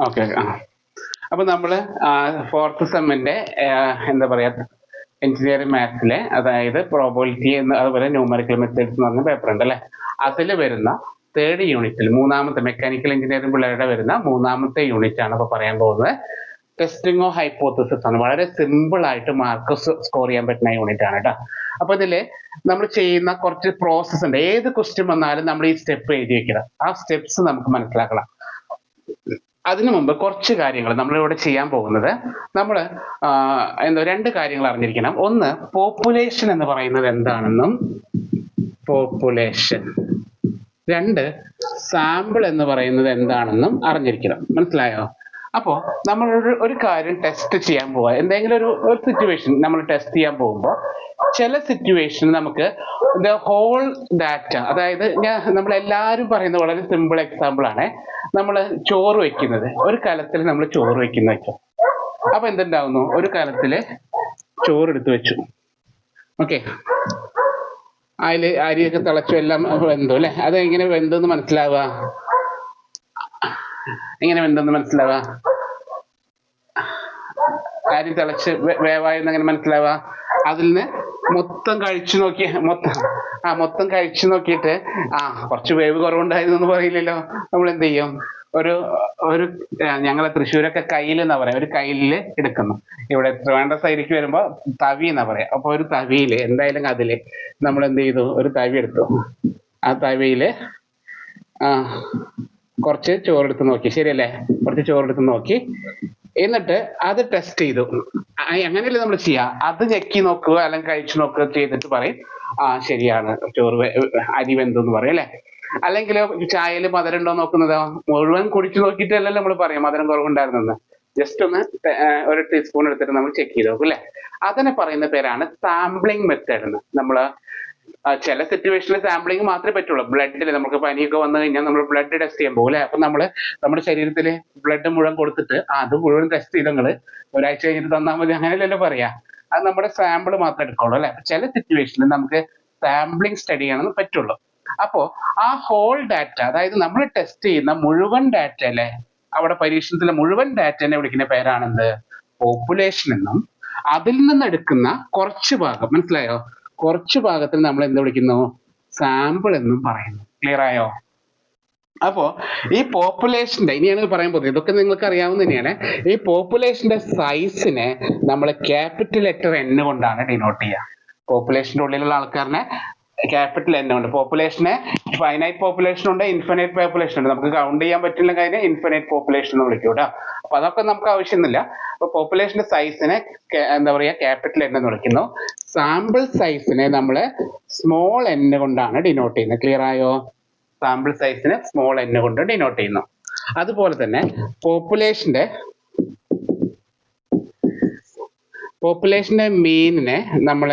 Okay. അപ്പൊ നമ്മള് fourth സെമ്മിന്റെ എന്താ പറയാ എഞ്ചിനീയറിംഗ് മാത്സിലെ അതായത് പ്രോബബിലിറ്റി എന്ന് അതുപോലെ ന്യൂമറിക്കൽ മെത്തേഡ്സ് എന്ന് പറഞ്ഞ പേപ്പർ ഉണ്ട് അല്ലെ. അതിൽ വരുന്ന തേർഡ് യൂണിറ്റിൽ മൂന്നാമത്തെ മെക്കാനിക്കൽ എഞ്ചിനീയറിംഗ് പിള്ളേരുടെ വരുന്ന മൂന്നാമത്തെ യൂണിറ്റ് ആണ് ഇപ്പൊ പറയാൻ പോകുന്നത്. ടെസ്റ്റിംഗ് ഓഫ് ഹൈപ്പോത്തസിസ് ആണ്. വളരെ സിമ്പിൾ ആയിട്ട് മാർക്ക് സ്കോർ ചെയ്യാൻ പറ്റുന്ന യൂണിറ്റ് ആണ് കേട്ടോ. അപ്പൊ ഇതില് നമ്മൾ ചെയ്യുന്ന കുറച്ച് പ്രോസസ് ഉണ്ട്. ഏത് ക്വസ്റ്റ്യൻ വന്നാലും നമ്മൾ ഈ സ്റ്റെപ്പ് എഴുതി വെക്കണം. ആ സ്റ്റെപ്സ് നമുക്ക് മനസ്സിലാക്കണം. അതിനു മുമ്പ് കുറച്ച് കാര്യങ്ങൾ നമ്മളിവിടെ ചെയ്യാൻ പോകുന്നത്, നമ്മൾ രണ്ട് കാര്യങ്ങൾ അറിഞ്ഞിരിക്കണം. ഒന്ന്, പോപ്പുലേഷൻ എന്ന് പറയുന്നത് എന്താണെന്നും പോപ്പുലേഷൻ. രണ്ട്, സാമ്പിൾ എന്ന് പറയുന്നത് എന്താണെന്നും അറിഞ്ഞിരിക്കണം. മനസ്സിലായോ? അപ്പോൾ നമ്മൾ ഒരു കാര്യം ടെസ്റ്റ് ചെയ്യാൻ പോവുക, എന്തെങ്കിലും ഒരു സിറ്റുവേഷൻ നമ്മൾ ടെസ്റ്റ് ചെയ്യാൻ പോകുമ്പോൾ ചില സിറ്റുവേഷൻ നമുക്ക് ദ ഹോൾ ഡാറ്റ, അതായത് നമ്മളെല്ലാവരും പറയുന്ന വളരെ സിമ്പിൾ എക്സാമ്പിൾ ആണ്. നമ്മൾ ചോറ് വെക്കുന്നത്, ഒരു കലത്തിൽ നമ്മൾ ചോറ് വെക്കുന്ന വെച്ചോ. അപ്പൊ എന്തുണ്ടാവുന്നു? ഒരു കലത്തില് ചോറ് എടുത്തു വെച്ചു. ഓക്കെ, അതില് അരിയൊക്കെ തിളച്ചു, എല്ലാം വെന്തു അല്ലെ. അത് എങ്ങനെ വെന്തെന്ന് മനസ്സിലാവുക? എങ്ങനെ വെന്തെന്ന് മനസ്സിലാവുക? അരി തിളച്ച് വേവായെന്ന് എങ്ങനെ മനസ്സിലാവുക? അതിൽ നിന്ന് മൊത്തം കഴിച്ചു നോക്കി, മൊത്തം കഴിച്ചു നോക്കിയിട്ട് കുറച്ച് വേവ് കുറവുണ്ടായിരുന്നു എന്ന് പറയില്ലല്ലോ. നമ്മൾ എന്ത് ചെയ്യും? ഒരു ഞങ്ങളെ തൃശ്ശൂരൊക്കെ കയ്യിൽ എന്നാ പറയാ, ഒരു കയ്യില് എടുക്കുന്നു. ഇവിടെ ട്രിവാൻഡ്രം സൈഡിലേക്ക് വരുമ്പോ തവി എന്നാ പറയാ. അപ്പൊ ഒരു തവിയില് എന്തായാലും അതില് നമ്മൾ എന്ത് ചെയ്തു? ഒരു തവി എടുത്തു. ആ തവിയില് കുറച്ച് ചോറെടുത്ത് നോക്കി, ശരിയല്ലേ? കുറച്ച് ചോറെടുത്ത് നോക്കി, എന്നിട്ട് അത് ടെസ്റ്റ് ചെയ്തു. അങ്ങനെയല്ലേ നമ്മൾ ചെയ്യാ? അത് ഞെക്കി നോക്കുക അല്ലെങ്കിൽ കഴിച്ചു നോക്കുക ചെയ്തിട്ട് പറയും ശരിയാണ്, ചോറ് അരി വെന്തെന്ന് പറയും അല്ലെ. അല്ലെങ്കിൽ ചായയിൽ മധുരം ഉണ്ടോ നോക്കുന്നതോ? മുഴുവൻ കുടിച്ചു നോക്കിയിട്ടല്ലല്ലോ നമ്മൾ പറയാം മധുരം കുറവുണ്ടായിരുന്നെന്ന്. ജസ്റ്റ് ഒന്ന് ഒരു ടീസ്പൂൺ എടുത്തിട്ട് നമ്മൾ ചെക്ക് ചെയ്ത് നോക്കും അല്ലെ. അതിനെ പറയുന്ന പേരാണ് സാമ്പിളിംഗ് മെത്തേഡ് എന്ന്. നമ്മള് ചില സിറ്റുവേഷനിൽ സാമ്പിളിംഗ് മാത്രമേ പറ്റുള്ളൂ. ബ്ലഡിൽ നമുക്ക് പനിയൊക്കെ വന്നു കഴിഞ്ഞാൽ നമ്മൾ ബ്ലഡ് ടെസ്റ്റ് ചെയ്യാൻ പോകും അല്ലെ. അപ്പൊ നമ്മള് നമ്മുടെ ശരീരത്തിൽ ബ്ലഡ് മുഴുവൻ കൊടുത്തിട്ട് അത് മുഴുവൻ ടെസ്റ്റ് ചെയ്ത് നിങ്ങള് ഒരാഴ്ച കഴിഞ്ഞിട്ട് തന്നാൽ മതി, അങ്ങനെയല്ലല്ലോ പറയാ. അത് നമ്മുടെ സാമ്പിൾ മാത്രമേ എടുക്കുള്ളൂ അല്ലെ. ചില സിറ്റുവേഷനിൽ നമുക്ക് സാമ്പിളിംഗ് സ്റ്റഡി ചെയ്യാനൊന്നും പറ്റുള്ളൂ. അപ്പോ ആ ഹോൾ ഡാറ്റ, അതായത് നമ്മൾ ടെസ്റ്റ് ചെയ്യുന്ന മുഴുവൻ ഡാറ്റ അല്ലെ, അവിടെ പരീക്ഷണത്തിലെ മുഴുവൻ ഡാറ്റനെ വിളിക്കുന്ന പേരാണെന്ത്? പോപ്പുലേഷൻ എന്നും. അതിൽ നിന്ന് എടുക്കുന്ന കുറച്ച് ഭാഗം, മനസ്സിലായോ? കുറച്ച് ഭാഗത്തിൽ നമ്മൾ എന്ത് വിളിക്കുന്നു? സാമ്പിൾ എന്നും പറയുന്നു. ക്ലിയർ ആയോ? അപ്പോ ഈ പോപ്പുലേഷന്റെ, ഇനിയാണ് പറയാൻ പോകുന്നത്, ഇതൊക്കെ നിങ്ങൾക്ക് അറിയാവുന്ന തന്നെയാണ്. ഈ പോപ്പുലേഷന്റെ സൈസിനെ നമ്മൾ ക്യാപിറ്റൽ ലെറ്റർ N കൊണ്ടാണ് ഡിനോട്ട് ചെയ്യുക. പോപ്പുലേഷന്റെ ഉള്ളിലുള്ള ആൾക്കാരനെ ക്യാപിറ്റൽ N ഉണ്ട്. പോപ്പുലേഷനെ ഫൈനൈറ്റ് പോപ്പുലേഷൻ ഉണ്ട്, ഇൻഫിനൈറ്റ് പോപ്പുലേഷൻ ഉണ്ട്. നമുക്ക് കൗണ്ട് ചെയ്യാൻ പറ്റില്ല കാര്യം ഇൻഫിനൈറ്റ് പോപ്പുലേഷൻ എന്ന് വിളിക്കും കേട്ടോ. അപ്പൊ അതൊക്കെ നമുക്ക് ആവശ്യമൊന്നുമില്ല. അപ്പൊ പോപ്പുലേഷന്റെ സൈസിനെ എന്താ പറയാ, ക്യാപിറ്റൽ N എന്ന് വിളിക്കുന്നു. സാമ്പിൾ സൈസിനെ നമ്മൾ സ്മോൾ n കൊണ്ടാണ് ഡിനോട്ട് ചെയ്യുന്നത്. ക്ലിയർ ആയോ? സാമ്പിൾ സൈസിനെ സ്മോൾ n കൊണ്ട് ഡിനോട്ട് ചെയ്യുന്നു. അതുപോലെ തന്നെ പോപ്പുലേഷന്റെ മീനിനെ നമ്മൾ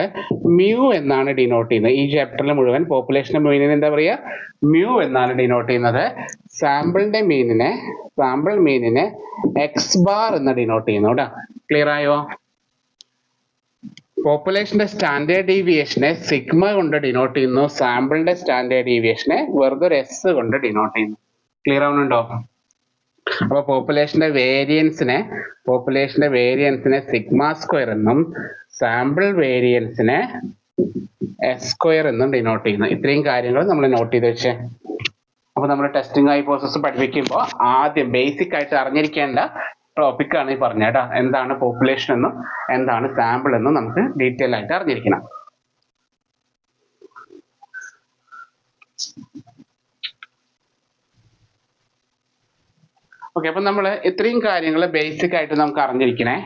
മ്യൂ എന്നാണ് ഡിനോട്ട് ചെയ്യുന്നത്. ഈ ചാപ്റ്ററിൽ മുഴുവൻ പോപ്പുലേഷന്റെ മീനിനെ എന്താ പറയുക? മ്യൂ എന്നാണ് ഡിനോട്ട് ചെയ്യുന്നത്. സാമ്പിൾ മീനിനെ എക്സ് ബാർ എന്ന് ഡിനോട്ട് ചെയ്യുന്നു കേട്ടോ. ക്ലിയർ ആയോ? പോപ്പുലേഷന്റെ സ്റ്റാൻഡേർഡ് ഡീവിയേഷനെ സിഗ്മ കൊണ്ട് ഡിനോട്ട് ചെയ്യുന്നു. സാമ്പിളിന്റെ സ്റ്റാൻഡേർഡ് ഡീവിയേഷനെ വെറുതെ ഒരു എസ് കൊണ്ട് ഡിനോട്ട് ചെയ്യുന്നു. ക്ലിയർ ആവുന്നുണ്ടോ? അപ്പൊ പോപ്പുലേഷന്റെ വേരിയൻസിനെ സിഗ്മ സ്ക്വയർ എന്നും സാമ്പിൾ വേരിയൻസിനെ എസ് സ്ക്വയർ എന്നും ഡിനോട്ട് ചെയ്യുന്നു. ഇത്രയും കാര്യങ്ങൾ നമ്മൾ നോട്ട് ചെയ്ത് വെച്ചേ. അപ്പൊ നമ്മൾ ടെസ്റ്റിംഗ് ഹൈപ്പോത്തസിസ് പഠിപ്പിക്കുമ്പോൾ ആദ്യം ബേസിക് ആയിട്ട് അറിഞ്ഞിരിക്കേണ്ട ടോപ്പിക്കാണ് ഈ പറഞ്ഞ കേട്ടോ. എന്താണ് പോപ്പുലേഷൻ എന്നും എന്താണ് സാമ്പിൾ എന്നും നമുക്ക് ഡീറ്റെയിൽ ആയിട്ട് അറിഞ്ഞിരിക്കണം. ഓക്കെ, അപ്പൊ നമ്മൾ ഇത്രയും കാര്യങ്ങൾ ബേസിക് ആയിട്ട് നമുക്ക് അറിഞ്ഞിരിക്കണേ.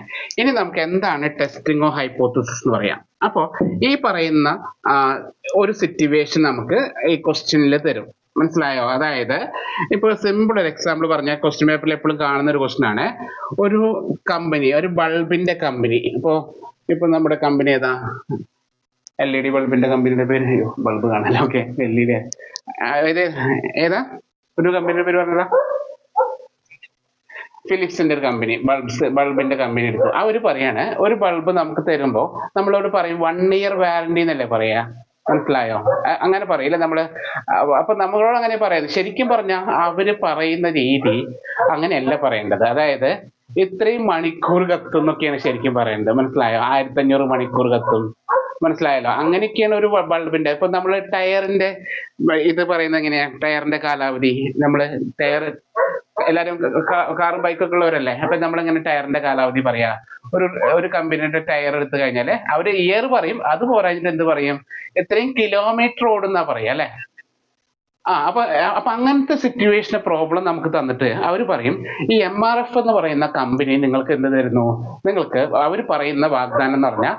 ഇനി നമുക്ക് എന്താണ് ടെസ്റ്റിംഗ് ഓഫ് ഹൈപ്പോത്തസിസ് എന്ന് പറയാം. അപ്പോൾ ഈ പറയുന്ന ഒരു സിറ്റുവേഷൻ നമുക്ക് ഈ ക്വസ്റ്റ്യനിൽ തരും. മനസ്സിലായോ? അതായത് ഇപ്പൊ സിമ്പിൾ ഒരു എക്സാമ്പിൾ പറഞ്ഞാൽ ക്വസ്റ്റ്യൻ പേപ്പറിൽ എപ്പോഴും കാണുന്ന ഒരു ക്വസ്റ്റ്യൻ ആണ്. ഒരു കമ്പനി, ഒരു ബൾബിന്റെ കമ്പനി, ഇപ്പൊ നമ്മുടെ കമ്പനി ഏതാ? LED ബൾബിന്റെ കമ്പനിയുടെ പേര്, ബൾബ് കാണാലോ. ഓക്കെ, LED ഏതാ? ഒരു കമ്പനിയുടെ പേര് പറഞ്ഞതാ? ഫിലിപ്സിന്റെ ഒരു കമ്പനി, ബൾബിന്റെ കമ്പനി എടുത്തു. അവര് പറയാണ് ഒരു ബൾബ് നമുക്ക് തരുമ്പോ നമ്മളോട് പറയും 1 year വാറണ്ടി എന്നല്ലേ പറയാ. മനസ്സിലായോ? അങ്ങനെ പറയില്ല നമ്മള്. അപ്പൊ നമ്മളോട് അങ്ങനെ പറയുന്നത്, ശരിക്കും പറഞ്ഞാൽ അവര് പറയുന്ന രീതി അങ്ങനെയല്ല പറയേണ്ടത്. അതായത് ഇത്രയും മണിക്കൂർ കത്തും എന്നൊക്കെയാണ് ശരിക്കും പറയേണ്ടത്. മനസ്സിലായോ? 1500 മണിക്കൂർ കത്തും. മനസ്സിലായല്ലോ? അങ്ങനെയൊക്കെയാണ് ഒരു ബൾബിന്റെ. ഇപ്പൊ നമ്മള് ടയറിന്റെ ഇത് പറയുന്നത് എങ്ങനെയാ? ടയറിന്റെ കാലാവധി നമ്മള് ടയർ എല്ലാരും കാറും ബൈക്കൊക്കെ ഉള്ളവരല്ലേ? അപ്പൊ നമ്മളിങ്ങനെ ടയറിന്റെ കാലാവധി പറയാ. ഒരു ഒരു കമ്പനിയുടെ ടയർ എടുത്തു കഴിഞ്ഞാല് അവര് ഇയർ പറയും, അത് പോരാഞ്ഞിട്ട് എന്ത് പറയും? എത്രയും കിലോമീറ്റർ ഓടുന്നാ പറയാ അല്ലെ? അപ്പൊ അപ്പൊ അങ്ങനത്തെ സിറ്റുവേഷൻ പ്രോബ്ലം നമുക്ക് തന്നിട്ട് അവർ പറയും ഈ MRF എന്ന് പറയുന്ന കമ്പനി നിങ്ങൾക്ക് എന്ത് തരുന്നു? നിങ്ങൾക്ക് അവർ പറയുന്ന വാഗ്ദാനം എന്ന് പറഞ്ഞാൽ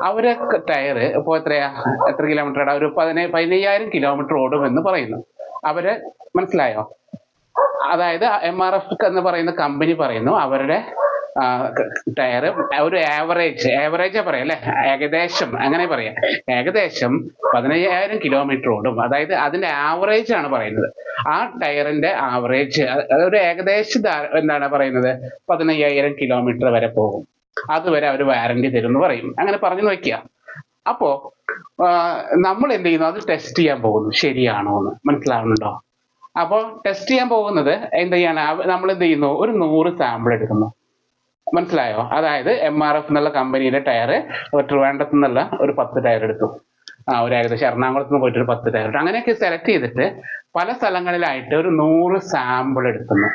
അവരെ ടയർ ഇപ്പൊ എത്ര കിലോമീറ്റർ ഒരു 15,000 കിലോമീറ്റർ ഓടുമെന്ന് പറയുന്നു അവര്. മനസ്സിലായോ? അതായത് MRF എന്ന് പറയുന്ന കമ്പനി പറയുന്നു അവരുടെ ടയർ ഒരു ആവറേജാ പറയാം അല്ലെ? ഏകദേശം അങ്ങനെ പറയാം. ഏകദേശം 15,000 കിലോമീറ്റർ ഓടും. അതായത് അതിന്റെ ആവറേജ് ആണ് പറയുന്നത്. ആ ടയറിന്റെ ആവറേജ് ഒരു ഏകദേശം എന്താണ് പറയുന്നത്? 15,000 കിലോമീറ്റർ വരെ പോകും. അതുവരെ അവർ വാറന്റി തരും എന്ന് പറയും. അങ്ങനെ പറഞ്ഞു നോക്കിയ. അപ്പോ നമ്മൾ എന്ത് ചെയ്യുന്നു? അത് ടെസ്റ്റ് ചെയ്യാൻ പോകുന്നു, ശരിയാണോ എന്ന്. മനസ്സിലാവുന്നുണ്ടോ? അപ്പോൾ ടെസ്റ്റ് ചെയ്യാൻ പോകുന്നത് എന്ത് ചെയ്യാണ്? നമ്മൾ എന്ത് ചെയ്യുന്നു? ഒരു 100 സാമ്പിൾ എടുക്കുന്നു. മനസ്സിലായോ? അതായത് MRF എന്നുള്ള കമ്പനിയുടെ ടയർ ട്രിവാൻഡ്രത്ത് നിന്നുള്ള ഒരു 10 ടയർ എടുത്തു. ഒരു ഏകദേശം എറണാകുളത്ത് നിന്ന് പോയിട്ട് ഒരു 10 ടയർ എടുത്തു. അങ്ങനെയൊക്കെ സെലക്ട് ചെയ്തിട്ട് പല സ്ഥലങ്ങളിലായിട്ട് ഒരു 100 സാമ്പിൾ എടുക്കുന്നു.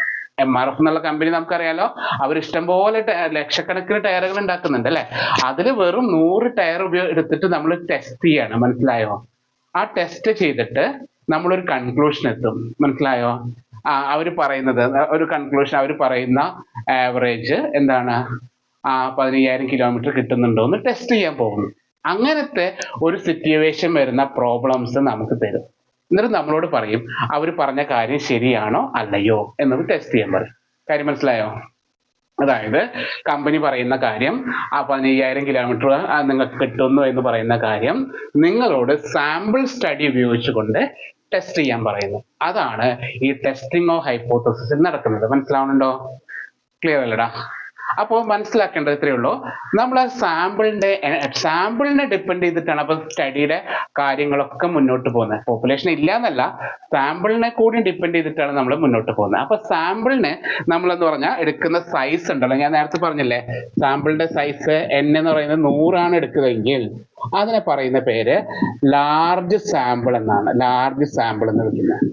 MRF എന്നുള്ള കമ്പനി നമുക്കറിയാലോ, അവർ ഇഷ്ടംപോലെ ലക്ഷക്കണക്കിന് ടയറുകൾ ഉണ്ടാക്കുന്നുണ്ട് അല്ലെ? അതിൽ വെറും 100 ടയർ എടുത്തിട്ട് നമ്മൾ ടെസ്റ്റ് ചെയ്യാണ്. മനസ്സിലായോ? ആ ടെസ്റ്റ് ചെയ്തിട്ട് നമ്മളൊരു കൺക്ലൂഷൻ എത്തും. മനസ്സിലായോ? അവർ പറയുന്നത് ഒരു കൺക്ലൂഷൻ, അവർ പറയുന്ന ആവറേജ് എന്താണ്? 15,000 കിലോമീറ്റർ കിട്ടുന്നുണ്ടോ എന്ന് ടെസ്റ്റ് ചെയ്യാൻ പോകുന്നു. അങ്ങനത്തെ ഒരു സിറ്റുവേഷൻ വരുന്ന പ്രോബ്ലംസ് നമുക്ക് തരും. എന്നിട്ട് നമ്മളോട് പറയും അവർ പറഞ്ഞ കാര്യം ശരിയാണോ അല്ലയോ എന്നത് ടെസ്റ്റ് ചെയ്യാൻ പറയും. കാര്യം മനസ്സിലായോ? അതായത് കമ്പനി പറയുന്ന കാര്യം 15,000 കിലോമീറ്റർ നിങ്ങൾക്ക് കിട്ടുന്നു എന്ന് പറയുന്ന കാര്യം നിങ്ങളോട് സാമ്പിൾ സ്റ്റഡി ഉപയോഗിച്ചുകൊണ്ട് ടെസ്റ്റ് ചെയ്യാൻ പറയുന്നു. അതാണ് ഈ ടെസ്റ്റിംഗ് ഓഫ് ഹൈപ്പോത്തസിസ് നടക്കുന്നത്. മനസ്സിലാവുന്നുണ്ടോ? ക്ലിയർ അല്ലടാ? അപ്പോൾ മനസ്സിലാക്കേണ്ടത് ഇത്രയേ ഉള്ളൂ. നമ്മൾ സാമ്പിളിനെ ഡിപ്പെൻഡ് ചെയ്തിട്ടാണ് അപ്പൊ സ്റ്റഡിയുടെ കാര്യങ്ങളൊക്കെ മുന്നോട്ട് പോകുന്നത്. പോപ്പുലേഷൻ ഇല്ല എന്നല്ല, സാമ്പിളിനെ കൂടി ഡിപ്പെൻഡ് ചെയ്തിട്ടാണ് നമ്മൾ മുന്നോട്ട് പോകുന്നത്. അപ്പൊ സാമ്പിളിന് നമ്മളെന്ന് പറഞ്ഞാൽ എടുക്കുന്ന സൈസ് ഉണ്ടല്ലോ, ഞാൻ നേരത്തെ പറഞ്ഞില്ലേ, സാമ്പിളിന്റെ സൈസ് N എന്ന് പറയുന്നത് 100 ആണ് എടുക്കുന്നതെങ്കിൽ അതിനെ പറയുന്ന പേര് ലാർജ് സാമ്പിൾ എന്നാണ്. ലാർജ് സാമ്പിൾ എന്ന് വിളിക്കുന്നത്.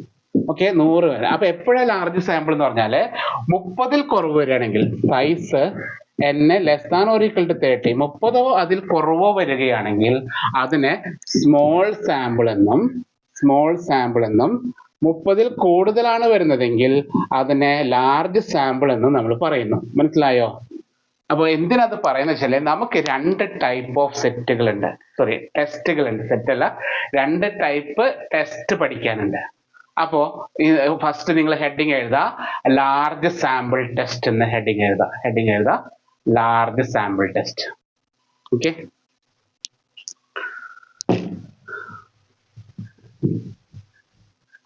ഓക്കെ, 100 വരെ. അപ്പൊ എപ്പോഴാണ് ലാർജ് സാമ്പിൾ എന്ന് പറഞ്ഞാല് 30-ൽ കുറവ് വരികയാണെങ്കിൽ, size N less than or equal to 30, 30-ഓ അതിൽ കുറവോ വരികയാണെങ്കിൽ അതിനെ സ്മോൾ സാമ്പിൾ എന്നും 30-ൽ കൂടുതലാണ് വരുന്നതെങ്കിൽ അതിനെ ലാർജ് സാമ്പിൾ എന്നും നമ്മൾ പറയുന്നു. മനസ്സിലായോ? അപ്പോൾ എന്തിനത് പറയുന്ന വെച്ചാല് നമുക്ക് 2 ടൈപ്പ് ഓഫ് ടെസ്റ്റുകളുണ്ട്. സെറ്റ് അല്ല, 2 ടൈപ്പ് ടെസ്റ്റ് പഠിക്കാനുണ്ട്. അപ്പോ ഫസ്റ്റ് നിങ്ങൾ ഹെഡിങ് എഴുതാ, ലാർജ് സാമ്പിൾ ടെസ്റ്റ് എന്ന് ഹെഡിങ് എഴുതാ ലാർജ് സാമ്പിൾ ടെസ്റ്റ്. ഓക്കെ,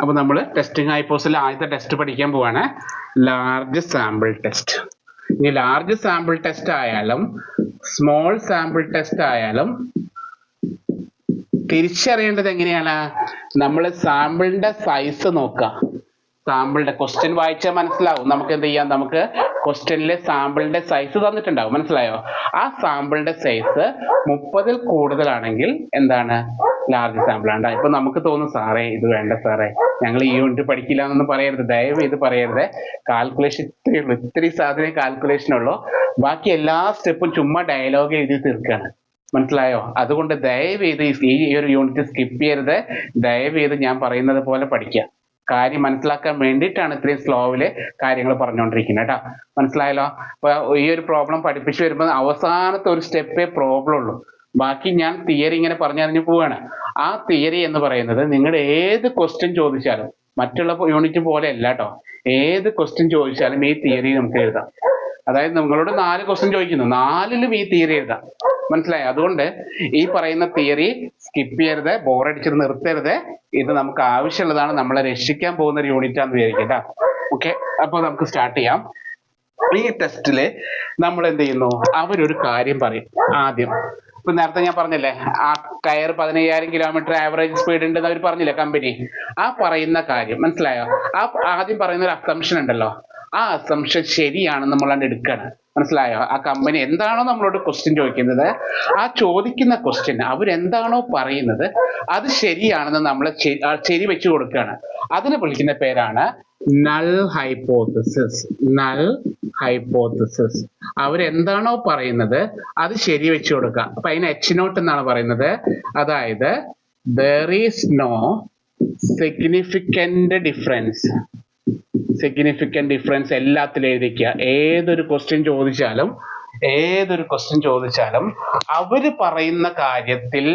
അപ്പൊ നമ്മൾ ടെസ്റ്റിംഗ് ഹൈപ്പോസിൽ ആദ്യത്തെ ടെസ്റ്റ് പഠിക്കാൻ പോവാണ്, ലാർജ് സാമ്പിൾ ടെസ്റ്റ്. ഇനി ലാർജ് സാമ്പിൾ ടെസ്റ്റ് ആയാലും സ്മോൾ സാമ്പിൾ ടെസ്റ്റ് ആയാലും തിരിച്ചറിയേണ്ടത് എങ്ങനെയാണ്? നമ്മൾ സാമ്പിളിന്റെ സൈസ് നോക്കുക. സാമ്പിളിന്റെ ക്വസ്റ്റ്യൻ വായിച്ചാൽ മനസ്സിലാവും. നമുക്ക് എന്ത് ചെയ്യാം? നമുക്ക് ക്വസ്റ്റ്യനിലെ സാമ്പിളിന്റെ സൈസ് തന്നിട്ടുണ്ടാവും. മനസ്സിലായോ? ആ സാമ്പിളിന്റെ സൈസ് 30-ൽ കൂടുതലാണെങ്കിൽ എന്താണ്? ലാർജ് സാമ്പിൾ ആണ്. ഇപ്പൊ നമുക്ക് തോന്നും, സാറേ ഇത് വേണ്ട സാറേ, ഞങ്ങൾ ഈ യൂണിറ്റ് പഠിക്കില്ല എന്നൊന്നും പറയരുത്, ദയവ് ഇത് പറയരുത്. കാൽക്കുലേഷൻ ഇത്തിരി സാധനം കാൽക്കുലേഷൻ ഉള്ളൂ, ബാക്കി എല്ലാ സ്റ്റെപ്പും ചുമ്മാ ഡയലോഗ് എഴുതി തീർക്കാണ്. മനസ്സിലായോ? അതുകൊണ്ട് ദയവ് ചെയ്ത് ഈ ഒരു യൂണിറ്റ് സ്കിപ്പ് ചെയ്യരുത്. ദയവ് ചെയ്ത് ഞാൻ പറയുന്നത് പോലെ പഠിക്കുക. കാര്യം മനസ്സിലാക്കാൻ വേണ്ടിയിട്ടാണ് ഇത്രയും സ്ലോവില് കാര്യങ്ങൾ പറഞ്ഞുകൊണ്ടിരിക്കുന്നത് കേട്ടോ. മനസ്സിലായല്ലോ? അപ്പൊ ഈ ഒരു പ്രോബ്ലം പഠിപ്പിച്ചു വരുമ്പോൾ അവസാനത്തെ ഒരു സ്റ്റെപ്പേ പ്രോബ്ലം ഉള്ളൂ. ബാക്കി ഞാൻ തിയറി ഇങ്ങനെ പറഞ്ഞറിഞ്ഞു പോവാണ്. ആ തിയറി എന്ന് പറയുന്നത് നിങ്ങളുടെ ഏത് ക്വസ്റ്റ്യൻ ചോദിച്ചാലും, മറ്റുള്ള യൂണിറ്റ് പോലെ അല്ല കേട്ടോ, ഏത് ക്വസ്റ്റ്യൻ ചോദിച്ചാലും ഈ തിയറി നമുക്ക് എഴുതാം. അതായത് നിങ്ങളോട് 4 ക്വസ്റ്റ്യൻ ചോദിക്കുന്നു, 4-ലും ഈ തിയറി എഴുതാം. മനസ്സിലായോ? അതുകൊണ്ട് ഈ പറയുന്ന തിയറി സ്കിപ്പ് ചെയ്യരുത്, ബോറടിച്ചത് നിർത്തരുത്. ഇത് നമുക്ക് ആവശ്യമുള്ളതാണ്, നമ്മളെ രക്ഷിക്കാൻ പോകുന്ന ഒരു യൂണിറ്റ് ആണെന്ന് വിചാരിക്കട്ടോ. ഓക്കെ, അപ്പൊ നമുക്ക് സ്റ്റാർട്ട് ചെയ്യാം. ഈ ടെസ്റ്റില് നമ്മൾ എന്ത് ചെയ്യുന്നു? അവരൊരു കാര്യം പറയും. ആദ്യം ഇപ്പൊ നേരത്തെ ഞാൻ പറഞ്ഞില്ലേ, ആ ടയർ 15,000 കിലോമീറ്റർ ആവറേജ് സ്പീഡ് ഉണ്ടെന്ന് അവർ പറഞ്ഞില്ലേ കമ്പനി. ആ പറയുന്ന കാര്യം മനസ്സിലായോ? ആ ആദ്യം പറയുന്ന ഒരു അസംഷൻ ഉണ്ടല്ലോ, ആ അസംഷൻ ശരിയാണെന്ന് നമ്മളാണ് എടുക്കണം. മനസ്സിലായോ? ആ കമ്പനി എന്താണോ നമ്മളോട് ക്വസ്റ്റ്യൻ ചോദിക്കുന്നത്, ആ ചോദിക്കുന്ന ക്വസ്റ്റ്യൻ അവരെന്താണോ പറയുന്നത് അത് ശരിയാണെന്ന് നമ്മൾ ശരി വെച്ച് കൊടുക്കുകയാണ്. അതിന് വിളിക്കുന്ന പേരാണ് നൾ ഹൈപ്പോത്തസിസ്. Null hypothesis. അവരെന്താണോ പറയുന്നത് അത് ശരി വെച്ച് കൊടുക്കുക. അപ്പൊ അതിന് എച്ച് നോട്ട് എന്നാണ് പറയുന്നത്. അതായത് there is no significant difference. Significant difference എല്ലാത്തിലും എഴുതിക്കുക. ഏതൊരു ക്വസ്റ്റ്യൻ ചോദിച്ചാലും അവര് പറയുന്ന കാര്യത്തിൽ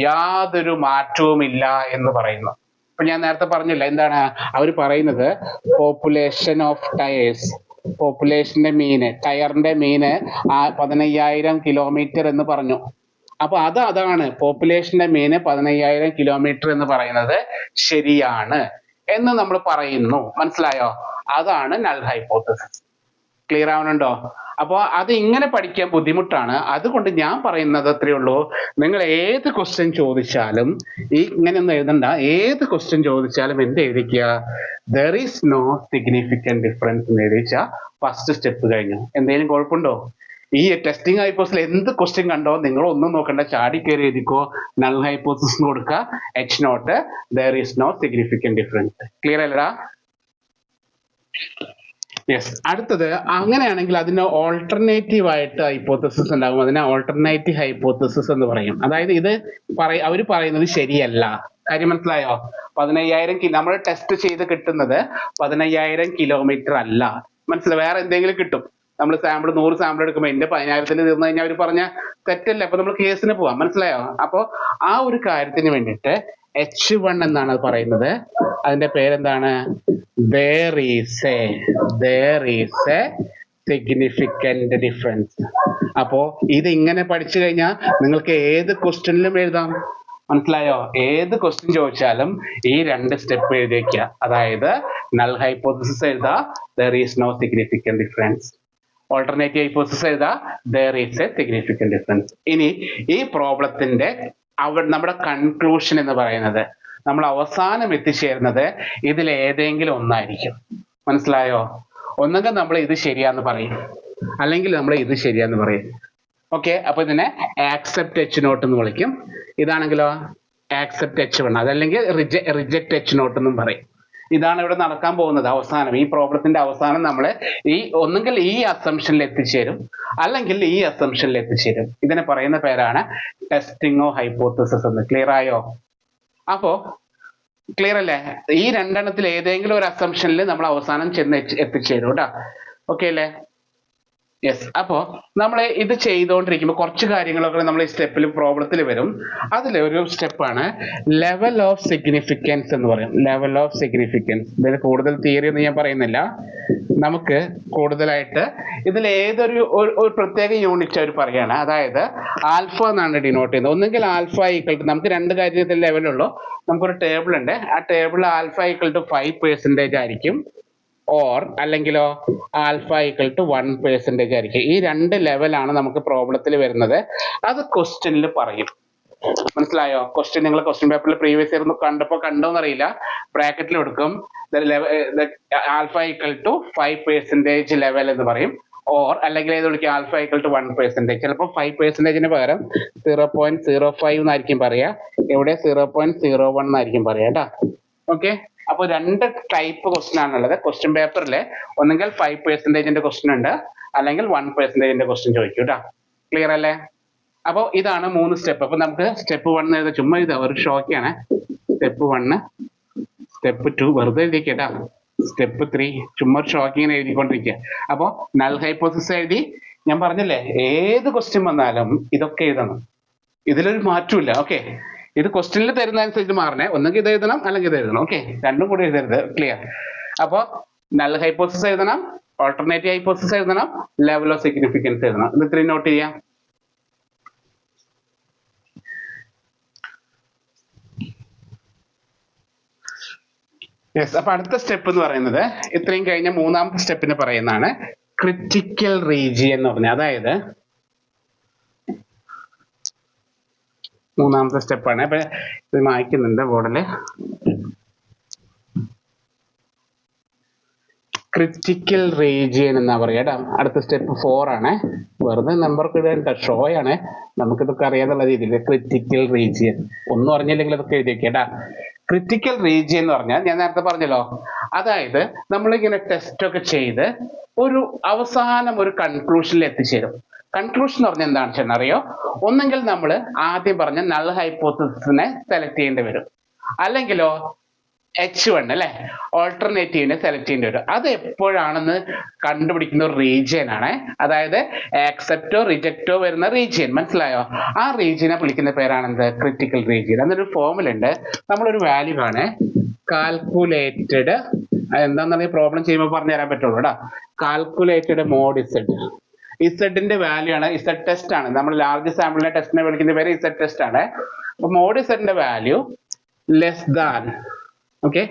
യാതൊരു മാറ്റവുമില്ല എന്ന് പറയുന്നു. ഇപ്പൊ ഞാൻ നേരത്തെ പറഞ്ഞില്ല, എന്താണ് അവർ പറയുന്നത്? പോപ്പുലേഷൻ ഓഫ് ടയേഴ്സ്, പോപ്പുലേഷന്റെ മീന്, ടയറിന്റെ മീന് 15,000 കിലോമീറ്റർ എന്ന് പറഞ്ഞു. അപ്പൊ അതാണ് പോപ്പുലേഷന്റെ മീന് 15,000 കിലോമീറ്റർ എന്ന് പറയുന്നത് ശരിയാണ് എന്ന് നമ്മൾ പറയുന്നു. മനസ്സിലായോ? അതാണ് നൾ ഹൈപ്പോത്തസിസ്. ക്ലിയർ ആവുന്നുണ്ടോ? അപ്പോൾ അത് ഇങ്ങനെ പഠിക്കാൻ ബുദ്ധിമുട്ടാണ്. അതുകൊണ്ട് ഞാൻ പറയുന്നത് അത്രേ ഉള്ളൂ. നിങ്ങൾ ഏത് ക്വസ്റ്റ്യൻ ചോദിച്ചാലും ഇങ്ങനെയൊന്നും എഴുതണ്ട. ഏത് ക്വസ്റ്റ്യൻ ചോദിച്ചാലും എന്ത് എഴുതിക്കുക? there is no significant difference എന്ന് എഴുതിച്ചാൽ ഫസ്റ്റ് സ്റ്റെപ്പ് കഴിഞ്ഞു. എന്തെങ്കിലും കുഴപ്പമുണ്ടോ? ഈ ടെസ്റ്റിംഗ് ഹൈപ്പോസിൽ എന്ത് ക്വസ്റ്റ്യൻ കണ്ടോ നിങ്ങൾ ഒന്നും നോക്കണ്ട, ചാടി കയറി എഴുതിക്കോ. നൾ ഹൈപ്പോസിസ് കൊടുക്കുക, H naught, there is no significant difference. Clear അല്ലടാ? യെസ്. അടുത്തത് അങ്ങനെയാണെങ്കിൽ അതിന് ഓൾട്ടർനേറ്റീവ് ആയിട്ട് ഹൈപ്പോത്തസിസ് ഉണ്ടാകും. അതിനെ ഓൾട്ടർനേറ്റീവ് ഹൈപ്പോത്തസിസ് എന്ന് പറയും. അതായത് ഇത് അവർ പറയുന്നത് ശരിയല്ല. കാര്യം മനസ്സിലായോ? 15,000 നമ്മൾ ടെസ്റ്റ് ചെയ്ത് കിട്ടുന്നത് 15,000 കിലോമീറ്റർ അല്ല. മനസ്സിലായി? വേറെ എന്തെങ്കിലും കിട്ടും. നമ്മൾ 100 സാമ്പിൾ എടുക്കുമ്പോൾ എന്റെ 10,000 തീർന്നു കഴിഞ്ഞാൽ അവർ പറഞ്ഞ തെറ്റല്ലേ, അപ്പൊ നമ്മൾ കേസിന് പോവാം. മനസ്സിലായോ? അപ്പോ ആ ഒരു കാര്യത്തിന് വേണ്ടിയിട്ട് H1 എന്നാണ് പറയുന്നത്. അതിന്റെ പേരെന്താണ്? there is a significant difference. അപ്പോ ഇത് ഇങ്ങനെ പഠിച്ചു കഴിഞ്ഞാൽ നിങ്ങൾക്ക് ഏത് ക്വസ്റ്റ്യനിലും എഴുതാം. മനസ്സിലായോ? ഏത് ക്വസ്റ്റ്യൻ ചോദിച്ചാലും ഈ 2 സ്റ്റെപ്പ് എഴുതി വെക്കുക. അതായത് നൾ ഹൈപ്പോത്തസിസ് എഴുതാ, there is no significant difference. Alternative hypothesis എഴുതാ, there is a significant difference. ഇനി ഈ പ്രോബ്ലത്തിന്റെ നമ്മുടെ കൺക്ലൂഷൻ എന്ന് പറയുന്നത്, നമ്മൾ അവസാനം എത്തിച്ചേരുന്നത് ഇതിൽ ഏതെങ്കിലും ഒന്നായിരിക്കും. മനസ്സിലായോ? ഒന്നുകിൽ നമ്മൾ ഇത് ശരിയാന്ന് പറയും, അല്ലെങ്കിൽ നമ്മൾ ഇത് ശരിയാന്ന് പറയും. ഓക്കെ, അപ്പൊ ഇതിനെ ആക്സെപ്റ്റ് എച്ച് നോട്ട് എന്ന് വിളിക്കും. ഇതാണെങ്കിലോ ആക്സെപ്റ്റ് H1, അതല്ലെങ്കിൽ റിജക്റ്റ് എച്ച് നോട്ട് എന്നും പറയും. ഇതാണ് ഇവിടെ നടക്കാൻ പോകുന്നത്. അവസാനം ഈ പ്രോബ്ലത്തിന്റെ അവസാനം നമ്മൾ ഒന്നുകിൽ ഈ അസംഷനിൽ എത്തിച്ചേരും, അല്ലെങ്കിൽ ഈ അസംഷനിൽ എത്തിച്ചേരും. ഇതിനെ പറയുന്ന പേരാണ് ടെസ്റ്റിംഗ് ഓഫ് ഹൈപ്പോത്തസിസ് എന്ന്. ക്ലിയർ ആയോ? അപ്പോ ക്ലിയർ അല്ലേ? ഈ 2 ഏതെങ്കിലും ഒരു അസംഷനിൽ നമ്മൾ അവസാനം ചെന്ന് എത്തിച്ചേരും കേട്ടോ. ഓക്കെ അല്ലേ? യെസ്. അപ്പോ നമ്മൾ ഇത് ചെയ്തുകൊണ്ടിരിക്കുമ്പോൾ കുറച്ച് കാര്യങ്ങളൊക്കെ നമ്മൾ ഈ സ്റ്റെപ്പിൽ പ്രോബ്ലത്തിൽ വരും. അതിലെ ഒരു സ്റ്റെപ്പാണ് ലെവൽ ഓഫ് സിഗ്നിഫിക്കൻസ് എന്ന് പറയും. Level of significance. ഇതിൽ കൂടുതൽ തിയറി ഒന്നും ഞാൻ പറയുന്നില്ല. നമുക്ക് കൂടുതലായിട്ട് ഇതിൽ ഏതൊരു പ്രത്യേക യൂണിറ്റ് അവർ പറയാണ്. അതായത് ആൽഫ എന്നാണ് ഡിനോട്ട് ചെയ്യുന്നത്. ഒന്നുകിൽ ആൽഫ ഈക്വൽ ടു, നമുക്ക് 2 കാര്യത്തിൽ ലെവലുള്ളൂ. നമുക്കൊരു ടേബിൾ ഉണ്ട്. ആ ടേബിൾ ആൽഫ ഈക്വൽ ടു 5% ആയിരിക്കും, ഓർ അല്ലെങ്കിലോ ആൽഫ ഈക്വൽ ടു 1% ആയിരിക്കും. ഈ 2 ലെവലാണ് നമുക്ക് പ്രോബ്ലത്തിൽ വരുന്നത്. അത് ക്വസ്റ്റ്യനിൽ പറയും. മനസ്സിലായോ? ക്വസ്റ്റ്യൻ നിങ്ങൾ ക്വസ്റ്റ്യൻ പേപ്പറിൽ പ്രീവിയസ് ഇയർ കണ്ടോന്നറിയില്ല, ബ്രാക്കറ്റിൽ എടുക്കും ആൽഫ ഈക്വൽ ടു 5% ലെവൽ എന്ന് പറയും. ഓർ അല്ലെങ്കിൽ ഏത് വിളിക്കും? Alpha equal to 1%. ചിലപ്പോൾ 5%-ന് പകരം 0.05 എന്നായിരിക്കും പറയാ, ഇവിടെ 0.01 എന്നായിരിക്കും പറയാ കേട്ടാ. ഓക്കെ, അപ്പൊ 2 ടൈപ്പ് ക്വസ്റ്റ്യൻ ആണുള്ളത് ക്വസ്റ്റ്യൻ പേപ്പറിൽ. ഒന്നെങ്കിൽ 5%-ന്റെ ക്വസ്റ്റ്യൻ ഉണ്ട്, അല്ലെങ്കിൽ 1%-ന്റെ ക്വസ്റ്റ്യൻ ചോദിക്കും കേട്ടോ. ക്ലിയർ അല്ലേ? അപ്പോൾ ഇതാണ് 3 സ്റ്റെപ്പ്. അപ്പൊ നമുക്ക് സ്റ്റെപ്പ് 1 എഴുതാം. ചുമ്മാ ഇതാ ഒരു ഷോക്കാണ്. സ്റ്റെപ്പ് 1, സ്റ്റെപ്പ് 2 വെറുതെ എഴുതിക്കേട്ടാ. സ്റ്റെപ്പ് 3 ചുമ്മാ ഒരു ഷോക്കിങ്ങനെ എഴുതിക്കൊണ്ടിരിക്കുക. അപ്പോൾ നൾ ഹൈപ്പോത്തസിസ് എഴുതി. ഞാൻ പറഞ്ഞില്ലേ, ഏത് ക്വസ്റ്റ്യൻ വന്നാലും ഇതൊക്കെ എഴുതണം. ഇതിലൊരു മാറ്റമില്ല. ഓക്കെ, ഇത് ക്വസ്റ്റ്യനിൽ തരുന്ന അനുസരിച്ച് മാറണേ. ഒന്നെങ്കിൽ ഇത് എഴുതണം, അല്ലെങ്കിൽ ഇത് എഴുതണം. ഓക്കെ, 2 കൂടി എഴുതരുത്. ക്ലിയർ? അപ്പോൾ നൾ ഹൈപ്പോത്തസിസ് എഴുതണം, ഓൾട്ടർനേറ്റീവ് ഹൈപ്പോത്തസിസ് എഴുതണം, ലെവൽ ഓഫ് സിഗ്നിഫിക്കൻസ് എഴുതണം. ഇത് 3 നോട്ട് ചെയ്യാം. യെസ്. അപ്പൊ അടുത്ത സ്റ്റെപ്പ് എന്ന് പറയുന്നത് ഇത്രയും കഴിഞ്ഞ 3ാമത്തെ സ്റ്റെപ്പിന് പറയുന്നതാണ് ക്രിറ്റിക്കൽ റീജിയൻ എന്ന് പറഞ്ഞാൽ. അതായത് മൂന്നാമത്തെ സ്റ്റെപ്പാണ്. അപ്പൊ ഇത് മായ്ക്കുന്നുണ്ട് ബോർഡില്. ക്രിറ്റിക്കൽ റീജിയൻ എന്നാ പറയാ കേട്ടോ. അടുത്ത സ്റ്റെപ്പ് 4 ആണ്. വെറുതെ നമ്പർ ഷോ ആണ്, നമുക്കിതൊക്കെ അറിയാന്നുള്ള രീതിയിൽ. ക്രിറ്റിക്കൽ റീജിയൻ ഒന്നും അറിഞ്ഞില്ലെങ്കിൽ ഇതൊക്കെ എഴുതി വെക്കേട്ടാ. ക്രിറ്റിക്കൽ റീജിയൻ എന്ന് പറഞ്ഞാൽ ഞാൻ നേരത്തെ പറഞ്ഞല്ലോ, അതായത് നമ്മളിങ്ങനെ ടെസ്റ്റ് ഒക്കെ ചെയ്ത് ഒരു അവസാനം ഒരു കൺക്ലൂഷനിൽ എത്തിച്ചേരും. കൺക്ലൂഷൻ എന്ന് പറഞ്ഞാൽ എന്താണെന്ന് വെച്ചാൽ അറിയോ, ഒന്നെങ്കിൽ നമ്മൾ ആദ്യം പറഞ്ഞ നൾ ഹൈപ്പോത്തസിസിനെ സെലക്ട് ചെയ്യേണ്ടി വരും, അല്ലെങ്കിലോ H1 അല്ലെ ഓൾട്ടർനേറ്റീവിനെ സെലക്ട് ചെയ്യേണ്ടി വരും. അത് എപ്പോഴാണെന്ന് കണ്ടുപിടിക്കുന്ന ഒരു റീജിയൻ ആണ്. അതായത് ആക്സെപ്റ്റോ റിജക്റ്റോ വരുന്ന റീജിയൻ, മനസ്സിലായോ? ആ റീജിയനെ വിളിക്കുന്ന പേരാണ് എന്ത്? Critical region. എന്നൊരു ഫോമുല ഉണ്ട്. നമ്മളൊരു വാല്യൂ ആണ് കാൽക്കുലേറ്റഡ്, എന്താണെന്ന് പ്രോബ്ലം ചെയ്യുമ്പോൾ പറഞ്ഞു തരാൻ പറ്റുള്ളൂ കേട്ടോ. കാൽക്കുലേറ്റഡ് മോഡ് ഇസഡിന്റെ വാല്യൂ ആണ്, ഇസഡ് ടെസ്റ്റ് ആണ്. നമ്മൾ ലാർജ് സാമ്പിളിനെ ടെസ്റ്റിനെ വിളിക്കുന്ന പേര് ഇസഡ് ടെസ്റ്റ് ആണ്. അപ്പൊ മോഡ് ഇസഡിന്റെ value less than, okay,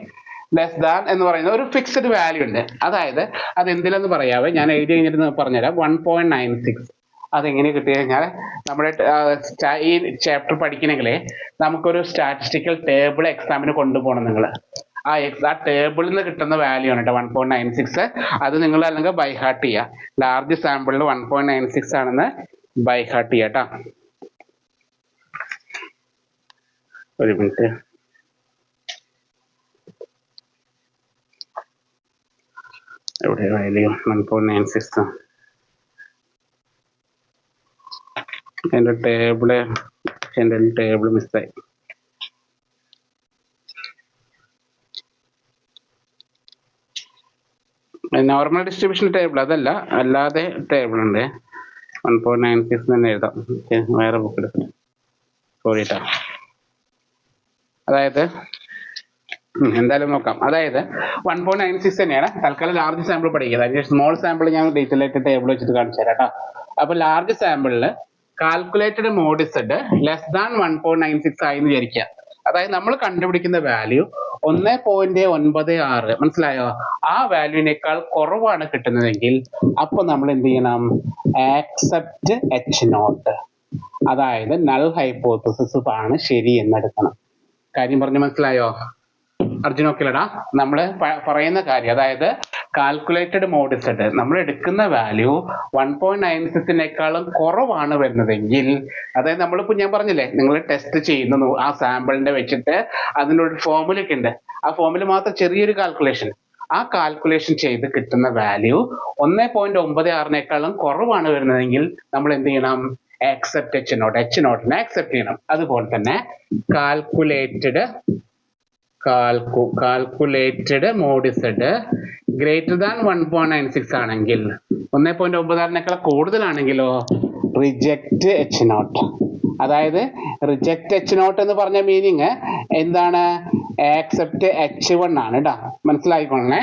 less than എന്ന് പറയുന്ന ഒരു ഫിക്സഡ് വാല്യൂ ഉണ്ട്. അതായത് അത് എന്തിലെന്ന് പറയാവേ, ഞാൻ എഴുതി കഴിഞ്ഞിട്ട് പറഞ്ഞുതരാം. 1.96. അതെങ്ങനെ കിട്ടി കഴിഞ്ഞാൽ നമ്മുടെ ഈ ചാപ്റ്റർ പഠിക്കണമെങ്കിൽ നമുക്കൊരു സ്റ്റാറ്റിസ്റ്റിക്കൽ ടേബിൾ എക്സാമിന് കൊണ്ടുപോകണം. നിങ്ങൾ ആ ടേബിളിൽ നിന്ന് കിട്ടുന്ന വാല്യൂ ആണ് കേട്ടോ 1.96. അത് നിങ്ങൾ അല്ലെങ്കിൽ ബൈ ഹാർട്ട് ചെയ്യുക. ലാർജ് സാമ്പിളിൽ 1.96 ആണെന്ന് ബൈ ഹാർട്ട് ചെയ്യുക കേട്ടോ. ഒരു മിനിറ്റ്, എവിടെ വാല്യൂ 1.96? എൻ്റെ ടേബിള് മിസ്സായി. നോർമൽ ഡിസ്ട്രിബ്യൂഷൻ ടേബിൾ അതല്ല, അല്ലാതെ ടേബിൾ ഉണ്ട്. 1.96 തന്നെ എഴുതാം. വേറെ ബുക്ക് എടുക്കാം, സോറി കേട്ടോ. അതായത് എന്തായാലും നോക്കാം. അതായത് 1.96 തന്നെയാണ്. തൽക്കാലം ലാർജ് സാമ്പിൾ പഠിക്കുക. അതിന് സ്മോൾ സാമ്പിൾ ഞാൻ ഡീറ്റെയിൽ ആയിട്ട് ടേബിൾ വെച്ചിട്ട് കാണിച്ചു തരാം കേട്ടോ. അപ്പൊ ലാർജ് സാമ്പിളിൽ calculated mod Z less than 1.96 ആയി എന്ന് വിചാരിക്കുക. അതായത് നമ്മൾ കണ്ടുപിടിക്കുന്ന വാല്യൂ 1.96, മനസ്സിലായോ? ആ വാല്യൂവിനേക്കാൾ കുറവാണ് കിട്ടുന്നതെങ്കിൽ അപ്പൊ നമ്മൾ എന്ത് ചെയ്യണം? ആക്സെപ്റ്റ് H0, അതായത് നൾ ഹൈപ്പോത്തസിസ് ആണ് ശരി എന്നെടുക്കണം. കാര്യം പറഞ്ഞു മനസ്സിലായോ അർജുൻ? ഓക്കെടാ, നമ്മൾ പറയുന്ന കാര്യം, അതായത് കാൽക്കുലേറ്റഡ് മോഡ് ഇസഡ് നമ്മൾ എടുക്കുന്ന വാല്യൂ 1.96നേക്കാളും കുറവാണ് വരുന്നതെങ്കിൽ, അതായത് നമ്മളിപ്പോൾ ഞാൻ പറഞ്ഞില്ലേ, നിങ്ങൾ ടെസ്റ്റ് ചെയ്യുന്നു ആ സാമ്പിളിന്റെ വെച്ചിട്ട് അതിനൊരു ഫോർമുല ഒക്കെ ഉണ്ട്. ആ ഫോർമുല മാത്രം ചെറിയൊരു കാൽക്കുലേഷൻ, ആ കാൽക്കുലേഷൻ ചെയ്ത് കിട്ടുന്ന വാല്യൂ 1.96നേക്കാളും കുറവാണ് വരുന്നതെങ്കിൽ നമ്മൾ എന്ത് ചെയ്യണം? ആക്സെപ്റ്റ് H0നെ ആക്സെപ്റ്റ് ചെയ്യണം. അതുപോലെ തന്നെ calculated mod Z greater than 1.96 ആണെങ്കിൽ, 1.96നേക്കാൾ കൂടുതലാണെങ്കിലോ റിജക്റ്റ് H0. അതായത് റിജക്റ്റ് H0 എന്ന് പറഞ്ഞ മീനിങ് എന്താണ്? ആക്സെപ്റ്റ് H1 ആണ് കേട്ടോ, മനസ്സിലായിക്കൊള്ളേ.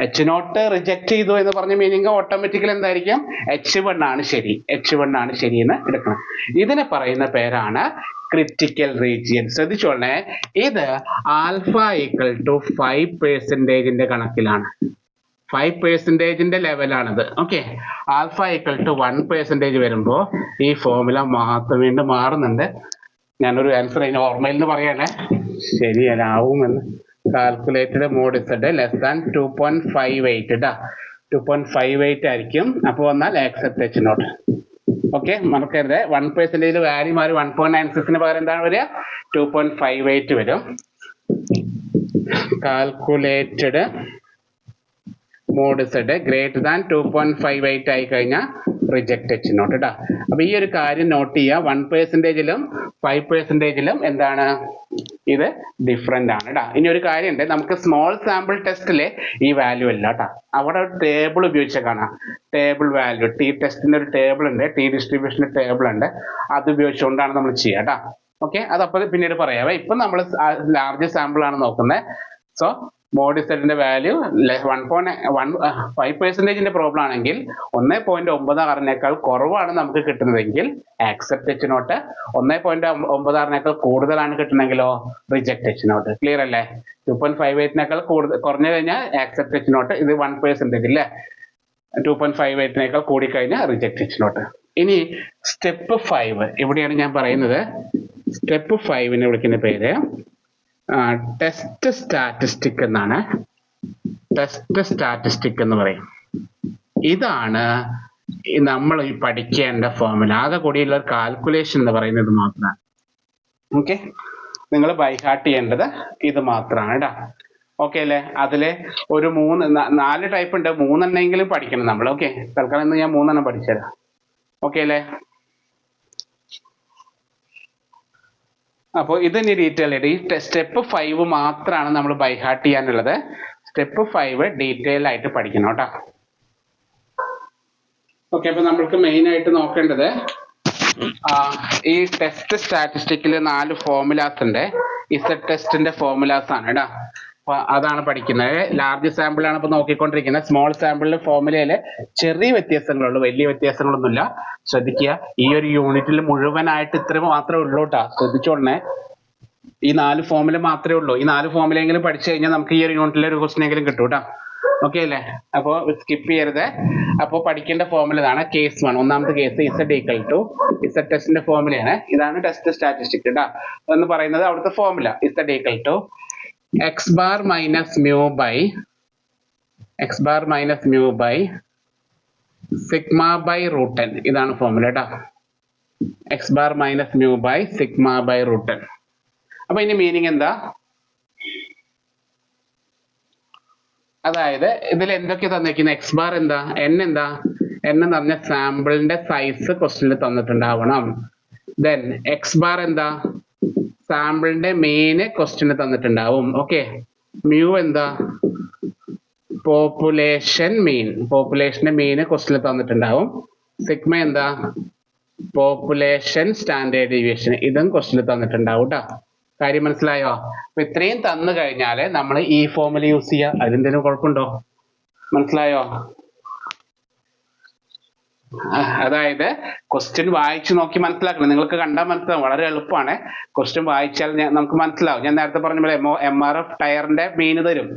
H0 റിജക്ട് ചെയ്തു എന്ന് പറഞ്ഞ മീനിങ് ഓട്ടോമാറ്റിക്കലി എന്തായിരിക്കും? H1 ആണ് ശരി, H1 ആണ് ശരി എന്ന് എടുക്കണം. ഇതിനെ പറയുന്ന പേരാണ് ക്രിറ്റിക്കൽ റീജിയൻ. ശ്രദ്ധിച്ചോളേ, ഇത് ആൽഫ = 5% കണക്കിലാണ്. 5% ലെവലാണിത്. ഓക്കെ, ആൽഫ = 1% വരുമ്പോ ഈ ഫോർമുല വീണ്ടും മാറുന്നുണ്ട്. ഞാനൊരു ആൻസർ അതിന് ഓർമ്മയിൽ നിന്ന് പറയണേ, ശരിയാവുമെന്ന്. Calculated mod Z less than 2.58 ട്ടാ, 2.58 ആയിരിക്കും. അപ്പോൾ വന്നാൽ ആക്സെപ്റ്റ് H0. ഓക്കെ, മറക്കരുത്. 1% വാല്യൂ മാറി 1.96ന് പകരം എന്താണ് വരിക? 2.58 വരും. Calculated mod Z greater than 2.58 ആയി കഴിഞ്ഞാൽ റിജക്റ്റ് H0 കേട്ടോ. അപ്പൊ ഈ ഒരു കാര്യം നോട്ട് ചെയ്യുക. 1%ലും 5%ലും എന്താണ്? ഇത് ഡിഫറെന്റ് ആണ് കേട്ടോ. ഇനി ഒരു കാര്യമുണ്ട്, നമുക്ക് സ്മോൾ സാമ്പിൾ ടെസ്റ്റില് ഈ വാല്യൂ അല്ല കേട്ടോ, അവിടെ ഒരു ടേബിൾ ഉപയോഗിച്ച കാണാം. ടേബിൾ വാല്യൂ, ടി ടെസ്റ്റിന്റെ ഒരു ടേബിൾ ഉണ്ട്, ടി ഡിസ്ട്രിബ്യൂഷന്റെ ടേബിൾ ഉണ്ട്. അത് ഉപയോഗിച്ചുകൊണ്ടാണ് നമ്മൾ ചെയ്യുക കേട്ടോ. ഓക്കെ, അതപ്പോൾ പിന്നീട് പറയാവേ. ഇപ്പൊ നമ്മൾ ലാർജ് സാമ്പിൾ ആണ് നോക്കുന്നത്. സോ മോഡ് ഇസഡിന്റെ വാല്യൂ 5%ന്റെ പ്രോബ്ലം ആണെങ്കിൽ 1.96നേക്കാൾ കുറവാണ് നമുക്ക് കിട്ടുന്നതെങ്കിൽ ആക്സെപ്റ്റ് H0, 1.96നേക്കാൾ കൂടുതലാണ് കിട്ടുന്നെങ്കിലോ റിജക്റ്റ് H0. ക്ലിയർ അല്ലേ? 2.58നേക്കാൾ കുറഞ്ഞു കഴിഞ്ഞാൽ ആക്സെപ്റ്റ് H0. ഇത് 1% അല്ലേ? 2.58നേക്കാൾ കൂടിക്കഴിഞ്ഞാൽ റിജക്റ്റ് H0. ഇനി സ്റ്റെപ്പ് 5 ഇവിടെയാണ് ഞാൻ പറയുന്നത്. സ്റ്റെപ്പ് 5 വിളിക്കുന്ന പേര് ടെസ്റ്റ് സ്റ്റാറ്റിസ്റ്റിക് എന്നാണ്. ടെസ്റ്റ് സ്റ്റാറ്റിസ്റ്റിക് എന്ന് പറയും. ഇതാണ് നമ്മൾ പഠിക്കേണ്ട ഫോർമുല. ആകെ കൂടിയുള്ള ഒരു കാൽക്കുലേഷൻ എന്ന് പറയുന്നത് മാത്രമാണ്. ഓക്കെ, നിങ്ങൾ ബൈഹാർട്ട് ചെയ്യേണ്ടത് ഇത് മാത്രമാണ് കേട്ടോ. ഓക്കെ അല്ലേ? അതില് ഒരു 4 ടൈപ്പ് ഉണ്ട്. 3 പഠിക്കണം നമ്മൾ. ഓക്കെ, തൽക്കാലം ഇന്ന് ഞാൻ 3 പഠിച്ചുതരാം. ഓക്കെ അല്ലേ? അപ്പോൾ ഇതിന് ഡീറ്റെയിൽ ആയിട്ട് ഈ സ്റ്റെപ്പ് 5 മാത്രമാണ് നമ്മൾ ബൈഹാർട്ട് ചെയ്യാനുള്ളത്. സ്റ്റെപ്പ് 5 ഡീറ്റെയിൽ ആയിട്ട് പഠിക്കണം കേട്ടോ. ഓക്കെ, അപ്പൊ നമ്മൾക്ക് മെയിൻ ആയിട്ട് നോക്കേണ്ടത് ഈ ടെസ്റ്റ് സ്റ്റാറ്റിസ്റ്റിക്കിൽ 4 ഫോർമുലാസ് ഉണ്ട്. ഇസഡ് ടെസ്റ്റിന്റെ ഫോർമുലാസ് ആണ് കേട്ടോ. അപ്പൊ അതാണ് പഠിക്കുന്നത്. ലാർജ് സാമ്പിൾ ആണ് ഇപ്പൊ നോക്കിക്കൊണ്ടിരിക്കുന്നത്. സ്മോൾ സാമ്പിളിലെ ഫോർമുലയില് ചെറിയ വ്യത്യാസങ്ങളുള്ളൂ, വലിയ വ്യത്യാസങ്ങളൊന്നുമില്ല. ശ്രദ്ധിക്കുക, ഈ ഒരു യൂണിറ്റിൽ മുഴുവനായിട്ട് ഇത്ര മാത്രമേ ഉള്ളൂ കേട്ടോ. ശ്രദ്ധിച്ചോളണേ, ഈ 4 ഫോർമുല മാത്രമേ ഉള്ളൂ. ഈ 4 ഫോർമുലയെങ്കിലും പഠിച്ചു കഴിഞ്ഞാൽ നമുക്ക് ഈ ഒരു യൂണിറ്റിലെ ഒരു ക്വസ്റ്റൻ എങ്കിലും കിട്ടും കേട്ടോ. ഓക്കെ അല്ലേ? അപ്പോൾ സ്കിപ്പ് ചെയ്യരുത്. അപ്പോൾ പഠിക്കേണ്ട ഫോർമുല ഇതാണ്. കേസ് 1, ഒന്നാമത്തെ case Z equal to Z ടെസ്റ്റിന്റെ ഫോർമുലയാണ്. ഇതാണ് ടെസ്റ്റ് സ്റ്റാറ്റിസ്റ്റിക് കേട്ടോ എന്ന് പറയുന്നത്. അവിടുത്തെ formula Z equal to X bar minus mu by sigma by root N. ഇതാണ് ഫോർമുല കേട്ടോ. X bar minus mu by sigma by root N. അപ്പൊ ഇതിന്റെ മീനിങ് എന്താ? അതായത് ഇതിൽ എന്തൊക്കെ തന്നിരിക്കുന്നത്? എക്സ് ബാർ എന്താ, എൻ എന്താ? എൻ എന്ന് പറഞ്ഞ സാമ്പിളിന്റെ സൈസ് ക്വസ്റ്റ്യനിൽ തന്നിട്ടുണ്ടാവണം. ദെൻ എക്സ് ബാർ എന്താ? സാമ്പിളിന്റെ മെയിന് ക്വസ്റ്റ്യന് തന്നിട്ടുണ്ടാവും. ഓക്കെ. മ്യൂ എന്താ? പോപ്പുലേഷൻ മീൻ, പോപ്പുലേഷന്റെ മീന് ക്വസ്റ്റ്യനിൽ തന്നിട്ടുണ്ടാവും. സിഗ്മ എന്താ? പോപ്പുലേഷൻ സ്റ്റാൻഡേർഡ് ഡീവിയേഷൻ, ഇതും ക്വസ്റ്റ്യനിൽ തന്നിട്ടുണ്ടാവും കേട്ടോ. കാര്യം മനസ്സിലായോ? അപ്പൊ ഇത്രയും തന്നു കഴിഞ്ഞാല് നമ്മൾ ഈ ഫോർമുല യൂസ് ചെയ്യുക. അതിന്റെയും കുഴപ്പമുണ്ടോ? മനസ്സിലായോ? അതായത് ക്വസ്റ്റ്യൻ വായിച്ചു നോക്കി മനസ്സിലാക്കണം. നിങ്ങൾക്ക് കണ്ടാൽ മനസ്സിലാവും, വളരെ എളുപ്പമാണ്. ക്വസ്റ്റ്യൻ വായിച്ചാൽ നമുക്ക് മനസ്സിലാവും. ഞാൻ നേരത്തെ പറഞ്ഞ പോലെ MRF ടയറിന്റെ മീൻ തരും.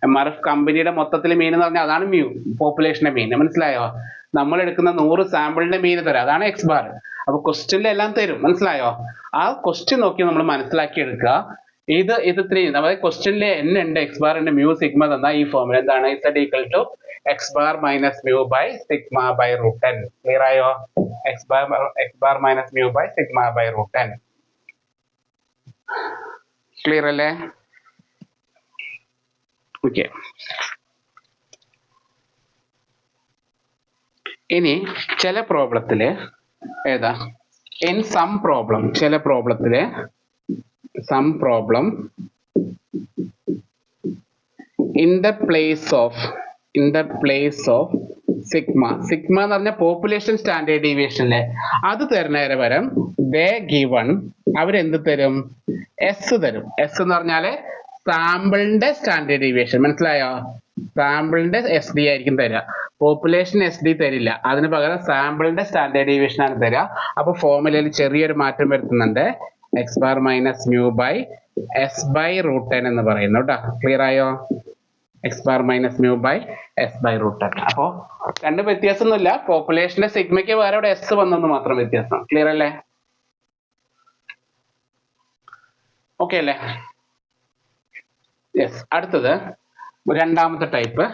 MRF കമ്പനിയുടെ മൊത്തത്തിൽ മീൻ എന്ന് പറഞ്ഞാൽ അതാണ് മ്യൂ, പോപ്പുലേഷന്റെ മീൻ. മനസ്സിലായോ? നമ്മൾ എടുക്കുന്ന 100 സാമ്പിളിന്റെ മീൻ തരും, അതാണ് എക്സ് ബാർ. അപ്പൊ ക്വസ്റ്റ്യനിൽ എല്ലാം തരും. മനസ്സിലായോ? ആ ക്വസ്റ്റ്യൻ നോക്കി നമ്മൾ മനസ്സിലാക്കി എടുക്കുക. ഇത് ഇത്രയും, അതായത് ക്വസ്റ്റ്യനിൽ എൻ ഉണ്ട്, എക്സ് ബാർ ഉണ്ട്, മ്യൂ സിഗ്മ തന്ന ഈ ഫോർമുല എന്താണ്? Z equal to X bar minus mu by sigma by root N. Clear ആയോ? X bar minus mu by sigma by root N. Clear അല്ലേ? ഓക്കെ. ഇനി ചില പ്രോബ്ലത്തില് ഏതാ, ഇൻ സം പ്രോബ്ലം, ചില പ്രോബ്ലത്തില് some problem in the place of sigma എന്ന് പറഞ്ഞ പോപ്പുലേഷൻ സ്റ്റാൻഡേർഡ് ഡീവിയേഷനിലെ അത് തരുന്നതിന് പകരം ദേ ഗിവൺ അവരെന്ത് തരും? എസ് തരും. എസ് എന്ന് പറഞ്ഞാല് സാമ്പിളിന്റെ സ്റ്റാൻഡേർഡ് ഡീവിയേഷൻ. മനസ്സിലായോ? സാമ്പിളിന്റെ SD ആയിരിക്കും തരിക, പോപ്പുലേഷൻ SD തരില്ല. അതിന് പകരം സാമ്പിളിന്റെ സ്റ്റാൻഡേർഡ് ഡീവിയേഷൻ ആണ് തരിക. അപ്പൊ ഫോർമുലയിൽ ചെറിയൊരു മാറ്റം വരുത്തുന്നുണ്ട്. X bar minus mu by S by root N എന്ന് പറയുന്നു കേട്ടോ. ക്ലിയർ ആയോ? X bar minus mu by S by root N. അപ്പോ രണ്ട് വ്യത്യാസമൊന്നുമില്ല. പോപ്പുലേഷന്റെ സിഗ്മയ്ക്ക് വേറെ ഇവിടെ എസ് വന്നെന്ന് മാത്രം വ്യത്യാസം. ക്ലിയർ അല്ലേ? ഓക്കെ അല്ലേ? യെസ്. അടുത്തത് രണ്ടാമത്തെ ടൈപ്പ്.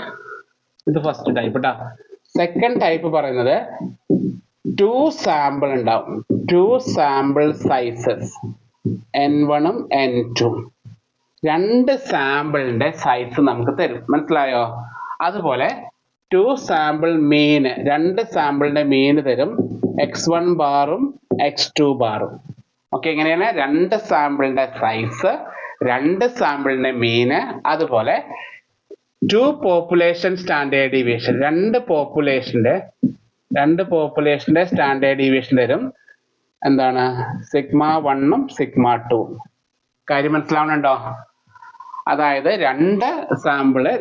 ഇത് ഫസ്റ്റ് ടൈപ്പ് കേട്ടോ. സെക്കൻഡ് ടൈപ്പ് പറയുന്നത് 2 സാമ്പിൾ ഉണ്ടാവും. 2 സാമ്പിൾ സൈസസ് N1 ഉം N2. 2 സാമ്പിളിന്റെ സൈസ് നമുക്ക് തരും. മനസ്സിലായോ? അതുപോലെ 2 സാമ്പിൾ മീന്, 2 സാമ്പിളിന്റെ മീന് തരും. X1 ബാറും X2 ബാറും. ഓക്കെ, എങ്ങനെയാണ്? 2 സാമ്പിളിന്റെ സൈസ്, 2 സാമ്പിളിന്റെ മീന്, അതുപോലെ 2 പോപ്പുലേഷൻ സ്റ്റാൻഡേർഡ് ഡീവിയേഷൻ. 2 പോപ്പുലേഷന്റെ സ്റ്റാൻഡേർഡ് ഡീവിയേഷൻ തരും. എന്താണ്? സിഗ്മ 1 ഉം സിഗ്മ 2. കാര്യം മനസ്സിലാവുന്നുണ്ടോ? അതായത് 2 സാമ്പിളിന്റെ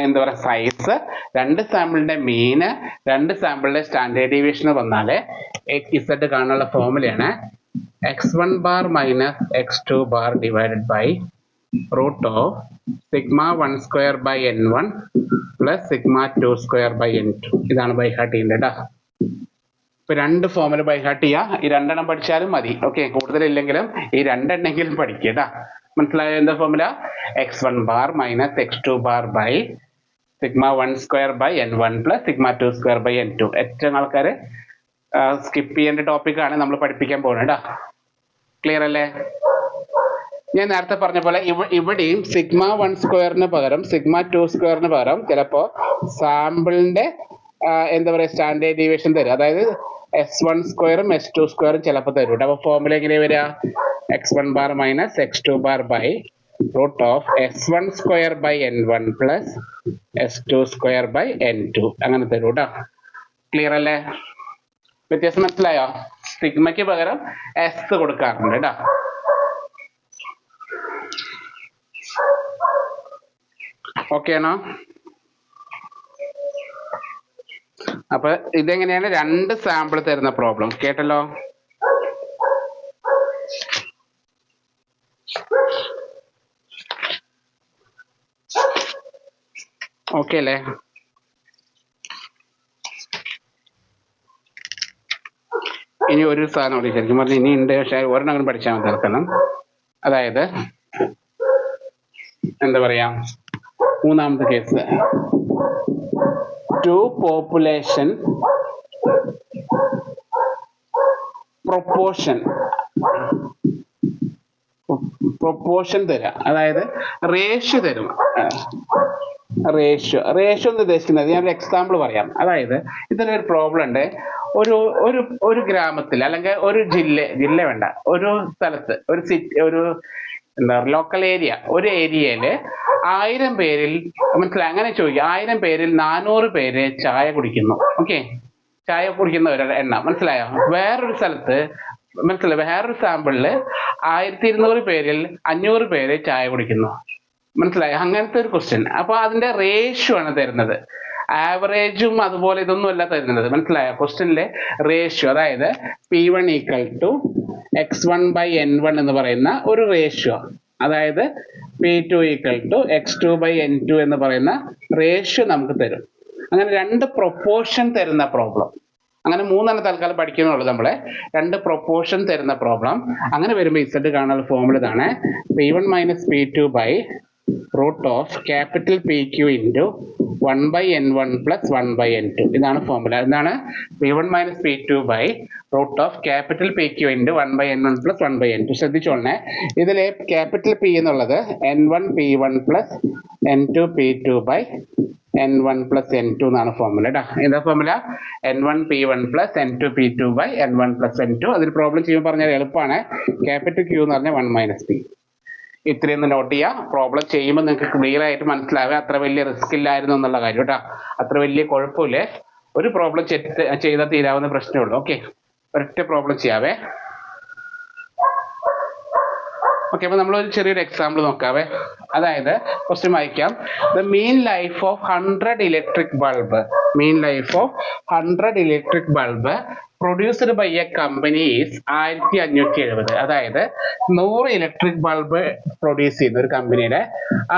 എന്താ പറയുക സൈസ്, 2 സാമ്പിളിന്റെ മീന്, 2 സാമ്പിളിന്റെ സ്റ്റാൻഡേർഡ് ഡീവിയേഷൻ വന്നാല് ഇസഡ് കാണാനുള്ള ഫോർമുലയാണ് x1 bar minus x2 bar divided by root of sigma 1 square by n1 plus sigma 2 square by n2. ഇതാണ് ബൈ ഹാർട്ട് ചെയ്യേണ്ടത്. ഇപ്പൊ രണ്ട് ഫോമുല ബൈ ഹാർട്ട് ചെയ്യുക. ഈ രണ്ടെണ്ണം പഠിച്ചാലും മതി. ഓക്കെ, കൂടുതലില്ലെങ്കിലും ഈ രണ്ടെണ്ണെങ്കിലും പഠിക്കുക കേട്ടാ. മനസ്സിലായോ എന്താ formula? x1 bar minus x2 bar by sigma 1 square by n1 plus sigma 2 square by n2. ഏറ്റവും ആൾക്കാർ സ്കിപ്പ് ചെയ്യേണ്ട ടോപ്പിക്കാണ് നമ്മൾ പഠിപ്പിക്കാൻ പോകുന്നത് കേട്ടോ. ക്ലിയർ അല്ലേ? ഞാൻ നേരത്തെ പറഞ്ഞ പോലെ ഇവിടെയും സിഗ്മ 1 സ്ക്വയറിന് പകരം സിഗ്മ 2 സ്ക്വയറിന് പകരം ചിലപ്പോ സാമ്പിളിന്റെ എന്താ പറയാ സ്റ്റാൻഡേർഡ് ഡീവിയേഷൻ തരും. അതായത് s1 സ്ക്വയറും s2 സ്ക്വയറും ചിലപ്പോൾ തരും കേട്ടോ. അപ്പൊ ഫോമുല എങ്ങനെ വരിക? x1 bar minus x2 bar by root of s1 square by n1 plus s2 square by n2 അങ്ങനെ തരും കേട്ടോ. ക്ലിയർ അല്ലേ? വ്യത്യാസം മനസ്സിലായോ? സിഗ്മയ്ക്ക് പകരം എസ് കൊടുക്കാറുണ്ട് കേട്ടോ. ഓക്കെ ആണോ? അപ്പൊ ഇതെങ്ങനെയാണ് രണ്ട് സാമ്പിൾ തരുന്ന പ്രോബ്ലം കേട്ടല്ലോ. ഓക്കെ അല്ലേ? ഇനി ഒരു സാധനം കൂടി ശരിക്കും പറഞ്ഞാൽ ഇനി ഉണ്ട്, പക്ഷെ ഒരെണ്ണം പഠിച്ചാൽ മതി തൽക്കാലം. അതായത് എന്താ പറയാ, മൂന്നാമത്തെ കേസ്, ടു പോപ്പുലേഷൻ പ്രൊപ്പോർഷൻ തരാം. അതായത് റേഷ്യോ തരും. റേഷ്യോ എന്ന് ഉദ്ദേശിക്കുന്നത് ഞാനൊരു എക്സാമ്പിൾ പറയാം. അതായത് ഇതിലൊരു പ്രോബ്ലം ഉണ്ട്. ഒരു ഗ്രാമത്തിൽ അല്ലെങ്കിൽ ഒരു ജില്ല വേണ്ട, ഒരു സ്ഥലത്ത്, ഒരു സിറ്റി, ഒരു എന്താ പറയുക ലോക്കൽ ഏരിയ, ഒരു ഏരിയയില് 1000 പേരിൽ മനസ്സിലായി അങ്ങനെ ചോദിക്കുക, 1000 പേരിൽ 400 പേര് ചായ കുടിക്കുന്നു. ഓക്കെ, ചായ കുടിക്കുന്നവരുടെ എണ്ണം മനസ്സിലായോ? വേറൊരു സ്ഥലത്ത് വേറൊരു സാമ്പിളില് 1200 പേരിൽ 500 പേര് ചായ കുടിക്കുന്നു. മനസ്സിലായോ? അങ്ങനത്തെ ഒരു ക്വസ്റ്റ്യൻ. അപ്പൊ അതിന്റെ റേഷ്യോ ആണ് തരുന്നത്. ആവറേജും അതുപോലെ ഇതൊന്നും അല്ല തരുന്നത്. മനസ്സിലായോ? ക്വസ്റ്റ്യനിലെ റേഷ്യോ, അതായത് P1 equal to x1 by n1 എന്ന് പറയുന്ന ഒരു റേഷ്യോ, അതായത് P2 equal to x2 by n2 എന്ന് പറയുന്ന റേഷ്യോ നമുക്ക് തരും. അങ്ങനെ രണ്ട് പ്രൊപ്പോർഷൻ തരുന്ന പ്രോബ്ലം. അങ്ങനെ മൂന്നെണ്ണം തൽക്കാലം പഠിക്കുന്നുള്ളൂ നമ്മളെ. രണ്ട് പ്രൊപ്പോർഷൻ തരുന്ന പ്രോബ്ലം. അങ്ങനെ വരുമ്പോൾ ഇസഡ് കാണാനുള്ള ഫോമുല ഇതാണ്: P1 minus P2 by root of capital PQ into 1 by n1 plus 1 by n2. ഇതാണ് ഫോമുല. എന്താണ്? P1 minus P2 by root of capital PQ into 1 by n1 plus 1 by n2. ശ്രദ്ധിച്ചോളണേ, ഇതിലെ capital P എന്നുള്ളത് n1 P1 plus n2 P2 by n1 plus n2 എന്നാണ് formula കേട്ടോ. എന്താ formula? n1 P1 plus n2 P2 by n1 plus n2. അതിൽ problem ചെയ്യുമ്പോൾ പറഞ്ഞാൽ എളുപ്പമാണ്. ക്യാപിറ്റൽ Q എന്ന് പറഞ്ഞാൽ 1 മൈനസ് P. ഇത്രയൊന്ന് നോട്ട് ചെയ്യുക. പ്രോബ്ലം ചെയ്യുമ്പോൾ നിങ്ങൾക്ക് ക്ലിയർ ആയിട്ട് മനസ്സിലാവുക. അത്ര വലിയ റിസ്ക് ഇല്ലായിരുന്നു എന്നുള്ള കാര്യം കേട്ടോ. അത്ര വലിയ കുഴപ്പമില്ല. ഒരു പ്രോബ്ലം ചെയ്താൽ തീരാവുന്ന പ്രശ്നമേ ഉള്ളൂ. ഓക്കെ, ഒരൊറ്റ പ്രോബ്ലം ചെയ്യാവേ. ഓക്കെ, അപ്പൊ നമ്മൾ ഒരു ചെറിയൊരു എക്സാമ്പിൾ നോക്കാവേ. അതായത് ക്വസ്റ്റ്യൻ വായിക്കാം. The mean life of 100 electric bulb produced by a company is 1570. അതായത് 100 ഇലക്ട്രിക് ബൾബ് പ്രൊഡ്യൂസ് ചെയ്യുന്ന ഒരു കമ്പനിയുടെ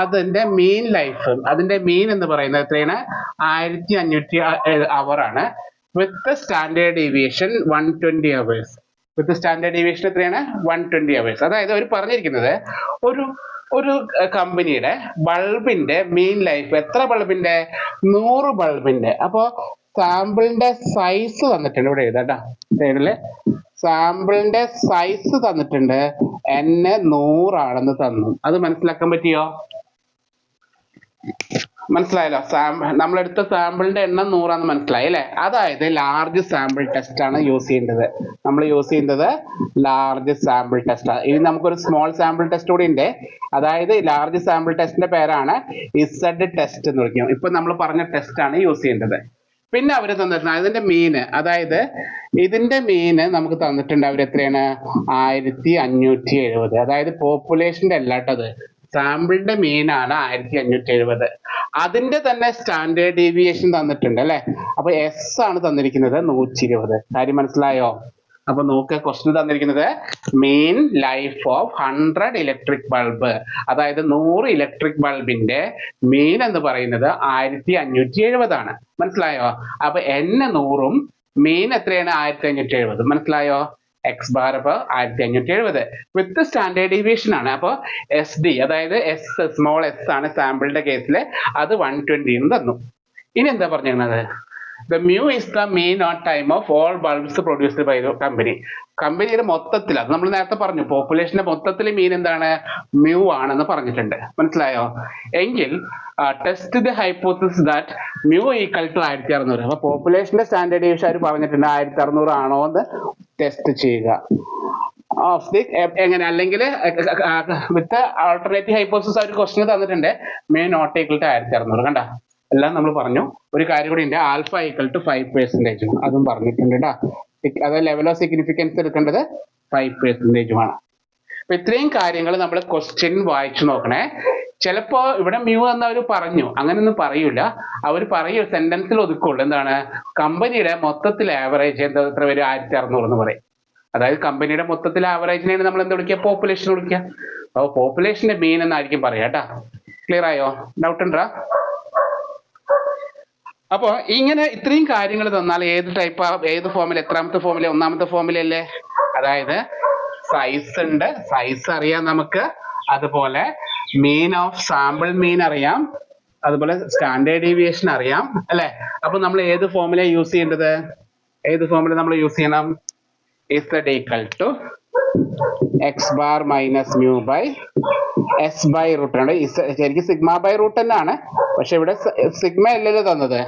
അതിന്റെ മീൻ ലൈഫ്, അതിന്റെ മീൻ എന്ന് പറയുന്നത് എത്രയാണ്? 1500 അവർ ആണ്. With standard deviation 120 hours. With standard deviation എത്രയാണ്? 120 hours. അതായത് അവർ പറഞ്ഞിരിക്കുന്നത് ഒരു കമ്പനിയുടെ ബൾബിന്റെ മീൻ ലൈഫ് എത്ര ബൾബിന്റെ? 100 ബൾബിന്റെ. അപ്പോ സാമ്പിളിന്റെ സൈസ് തന്നിട്ടുണ്ട്. ഇവിടെ എഴുതാട്ടാ സൈഡില്. സാമ്പിളിന്റെ സൈസ് തന്നിട്ടുണ്ട്. N100 ആണെന്ന് തന്നു. അത് മനസ്സിലാക്കാൻ പറ്റിയോ? മനസ്സിലായല്ലോ? നമ്മളെടുത്ത സാമ്പിളിന്റെ എണ്ണം 100 ആണെന്ന് മനസ്സിലായി അല്ലേ? അതായത് ലാർജ് സാമ്പിൾ ടെസ്റ്റ് ആണ് യൂസ് ചെയ്യേണ്ടത്. നമ്മൾ യൂസ് ചെയ്യുന്നത് ലാർജ് സാമ്പിൾ ടെസ്റ്റ് ആണ്. ഇനി നമുക്കൊരു സ്മോൾ സാമ്പിൾ ടെസ്റ്റ് കൂടി ഉണ്ട്. അതായത് ലാർജ് സാമ്പിൾ ടെസ്റ്റിന്റെ പേരാണ് ഇസഡ് ടെസ്റ്റ് എന്ന് വിളിക്കും. ഇപ്പൊ നമ്മൾ പറഞ്ഞ ടെസ്റ്റ് ആണ് യൂസ് ചെയ്യേണ്ടത്. പിന്നെ അവർ തന്നിട്ടുണ്ട് അതിന്റെ മീന്, അതായത് ഇതിന്റെ മീന് നമുക്ക് തന്നിട്ടുണ്ട്. അവർ എത്രയാണ്? 1570. അതായത് പോപ്പുലേഷന്റെ അല്ലാട്ടത്, സാമ്പിളിന്റെ മീനാണ് 1570. അതിന്റെ തന്നെ സ്റ്റാൻഡേർഡ് ഡീവിയേഷൻ തന്നിട്ടുണ്ട് അല്ലെ? അപ്പൊ എസ് ആണ് തന്നിരിക്കുന്നത് 120. കാര്യം മനസ്സിലായോ? അപ്പൊ നോക്കുക, ക്വസ്റ്റ്യൻ തന്നിരിക്കുന്നത് മീൻ ലൈഫ് ഓഫ് 100 ഇലക്ട്രിക് ബൾബ്, അതായത് 100 ഇലക്ട്രിക് ബൾബിന്റെ മീൻ എന്ന് പറയുന്നത് 1570 ആണ്. മനസ്സിലായോ? അപ്പൊ N 100ഉം മീൻ എത്രയാണ് 1570. മനസ്സിലായോ? എക്സ് ബാർ അപ്പോൾ 1570 വിത്ത് സ്റ്റാൻഡേർഡ് ഡീവിയേഷൻ ആണ്. അപ്പോൾ എസ് ഡി അതായത് എസ് സ്മോൾ എസ് ആണ് സാമ്പിളിന്റെ കേസിൽ, അത് 120 എന്ന് തന്നു. ഇനി എന്താ പറഞ്ഞിരുന്നത്? The mu is the mean on time of all bulbs produced by the company. കമ്പനിയുടെ മൊത്തത്തിൽ, അത് നമ്മൾ നേരത്തെ പറഞ്ഞു, പോപ്പുലേഷന്റെ മൊത്തത്തിൽ മീൻ എന്താണ്? മ്യൂ ആണെന്ന് പറഞ്ഞിട്ടുണ്ട്. മനസ്സിലായോ? എങ്കിൽ test the hypothesis that mu equal to 1600. അപ്പൊ പോപ്പുലേഷന്റെ സ്റ്റാൻഡേർഡ് ഡീവിയേഷൻ അവർ പറഞ്ഞിട്ടുണ്ട് 1600 ആണോ എന്ന് ടെസ്റ്റ് ചെയ്യുക. എങ്ങനെ? അല്ലെങ്കിൽ വിത്ത് ആൾട്ടർനേറ്റീവ് ഹൈപ്പോസിസ് അവർ ക്വസ്റ്റ്യൻ തന്നിട്ടുണ്ട്, മ്യൂ നോട്ട് ഈക്വൽ ടു 1600. കണ്ട, എല്ലാം നമ്മൾ പറഞ്ഞു. ഒരു കാര്യം കൂടി ഉണ്ട്, ആൽഫ ഈക്വൽ ടു 5%, അതും പറഞ്ഞിട്ടുണ്ട് കേട്ടോ. അത് ലെവൽ ഓഫ് സിഗ്നിഫിക്കൻസ് എടുക്കേണ്ടത് 5%. അപ്പൊ ഇത്രയും കാര്യങ്ങൾ നമ്മൾ ക്വസ്റ്റ്യൻ വായിച്ചു നോക്കണേ. ചിലപ്പോ ഇവിടെ മ്യൂ എന്ന് അവർ പറഞ്ഞു, അങ്ങനെയൊന്നും പറയൂല. അവർ പറയൂ, സെന്റൻസിൽ ഒതുക്കുള്ളൂ. എന്താണ്? കമ്പനിയുടെ മൊത്തത്തിൽ ആവറേജ് എത്ര വരും? 1600 എന്ന് പറയും. അതായത് കമ്പനിയുടെ മൊത്തത്തിൽ ആവറേജിനെയാണ് നമ്മൾ എന്താ വിളിക്കുക? പോപ്പുലേഷൻ വിളിക്കുക. അപ്പോൾ പോപ്പുലേഷന്റെ മീൻ എന്നായിരിക്കും പറയാ കേട്ടാ. ക്ലിയർ ആയോ? ഡൗട്ട് ഉണ്ടോ? അപ്പോൾ ഇങ്ങനെ ഇത്രയും കാര്യങ്ങൾ തന്നാൽ ഏത് ടൈപ്പ്, ഏത് ഫോമിൽ, എത്രാമത്തെ ഫോമില? ഒന്നാമത്തെ ഫോമിലല്ലേ? അതായത് സൈസ് ഉണ്ട്, സൈസ് അറിയാം നമുക്ക്, അതുപോലെ മീൻ ഓഫ് സാമ്പിൾ മീൻ അറിയാം, അതുപോലെ സ്റ്റാൻഡേർഡ് ഡീവിയേഷൻ അറിയാം അല്ലെ? അപ്പൊ നമ്മൾ ഏത് ഫോമില യൂസ് ചെയ്യേണ്ടത്? ഏത് ഫോമില നമ്മൾ യൂസ് ചെയ്യണം? Z equal to X bar minus mu by S by root ആണ്. ശരിക്കും സിഗ്മ ബൈ റൂട്ട് തന്നെയാണ്, പക്ഷെ ഇവിടെ സിഗ്മ അല്ലല്ലോ തന്നത്,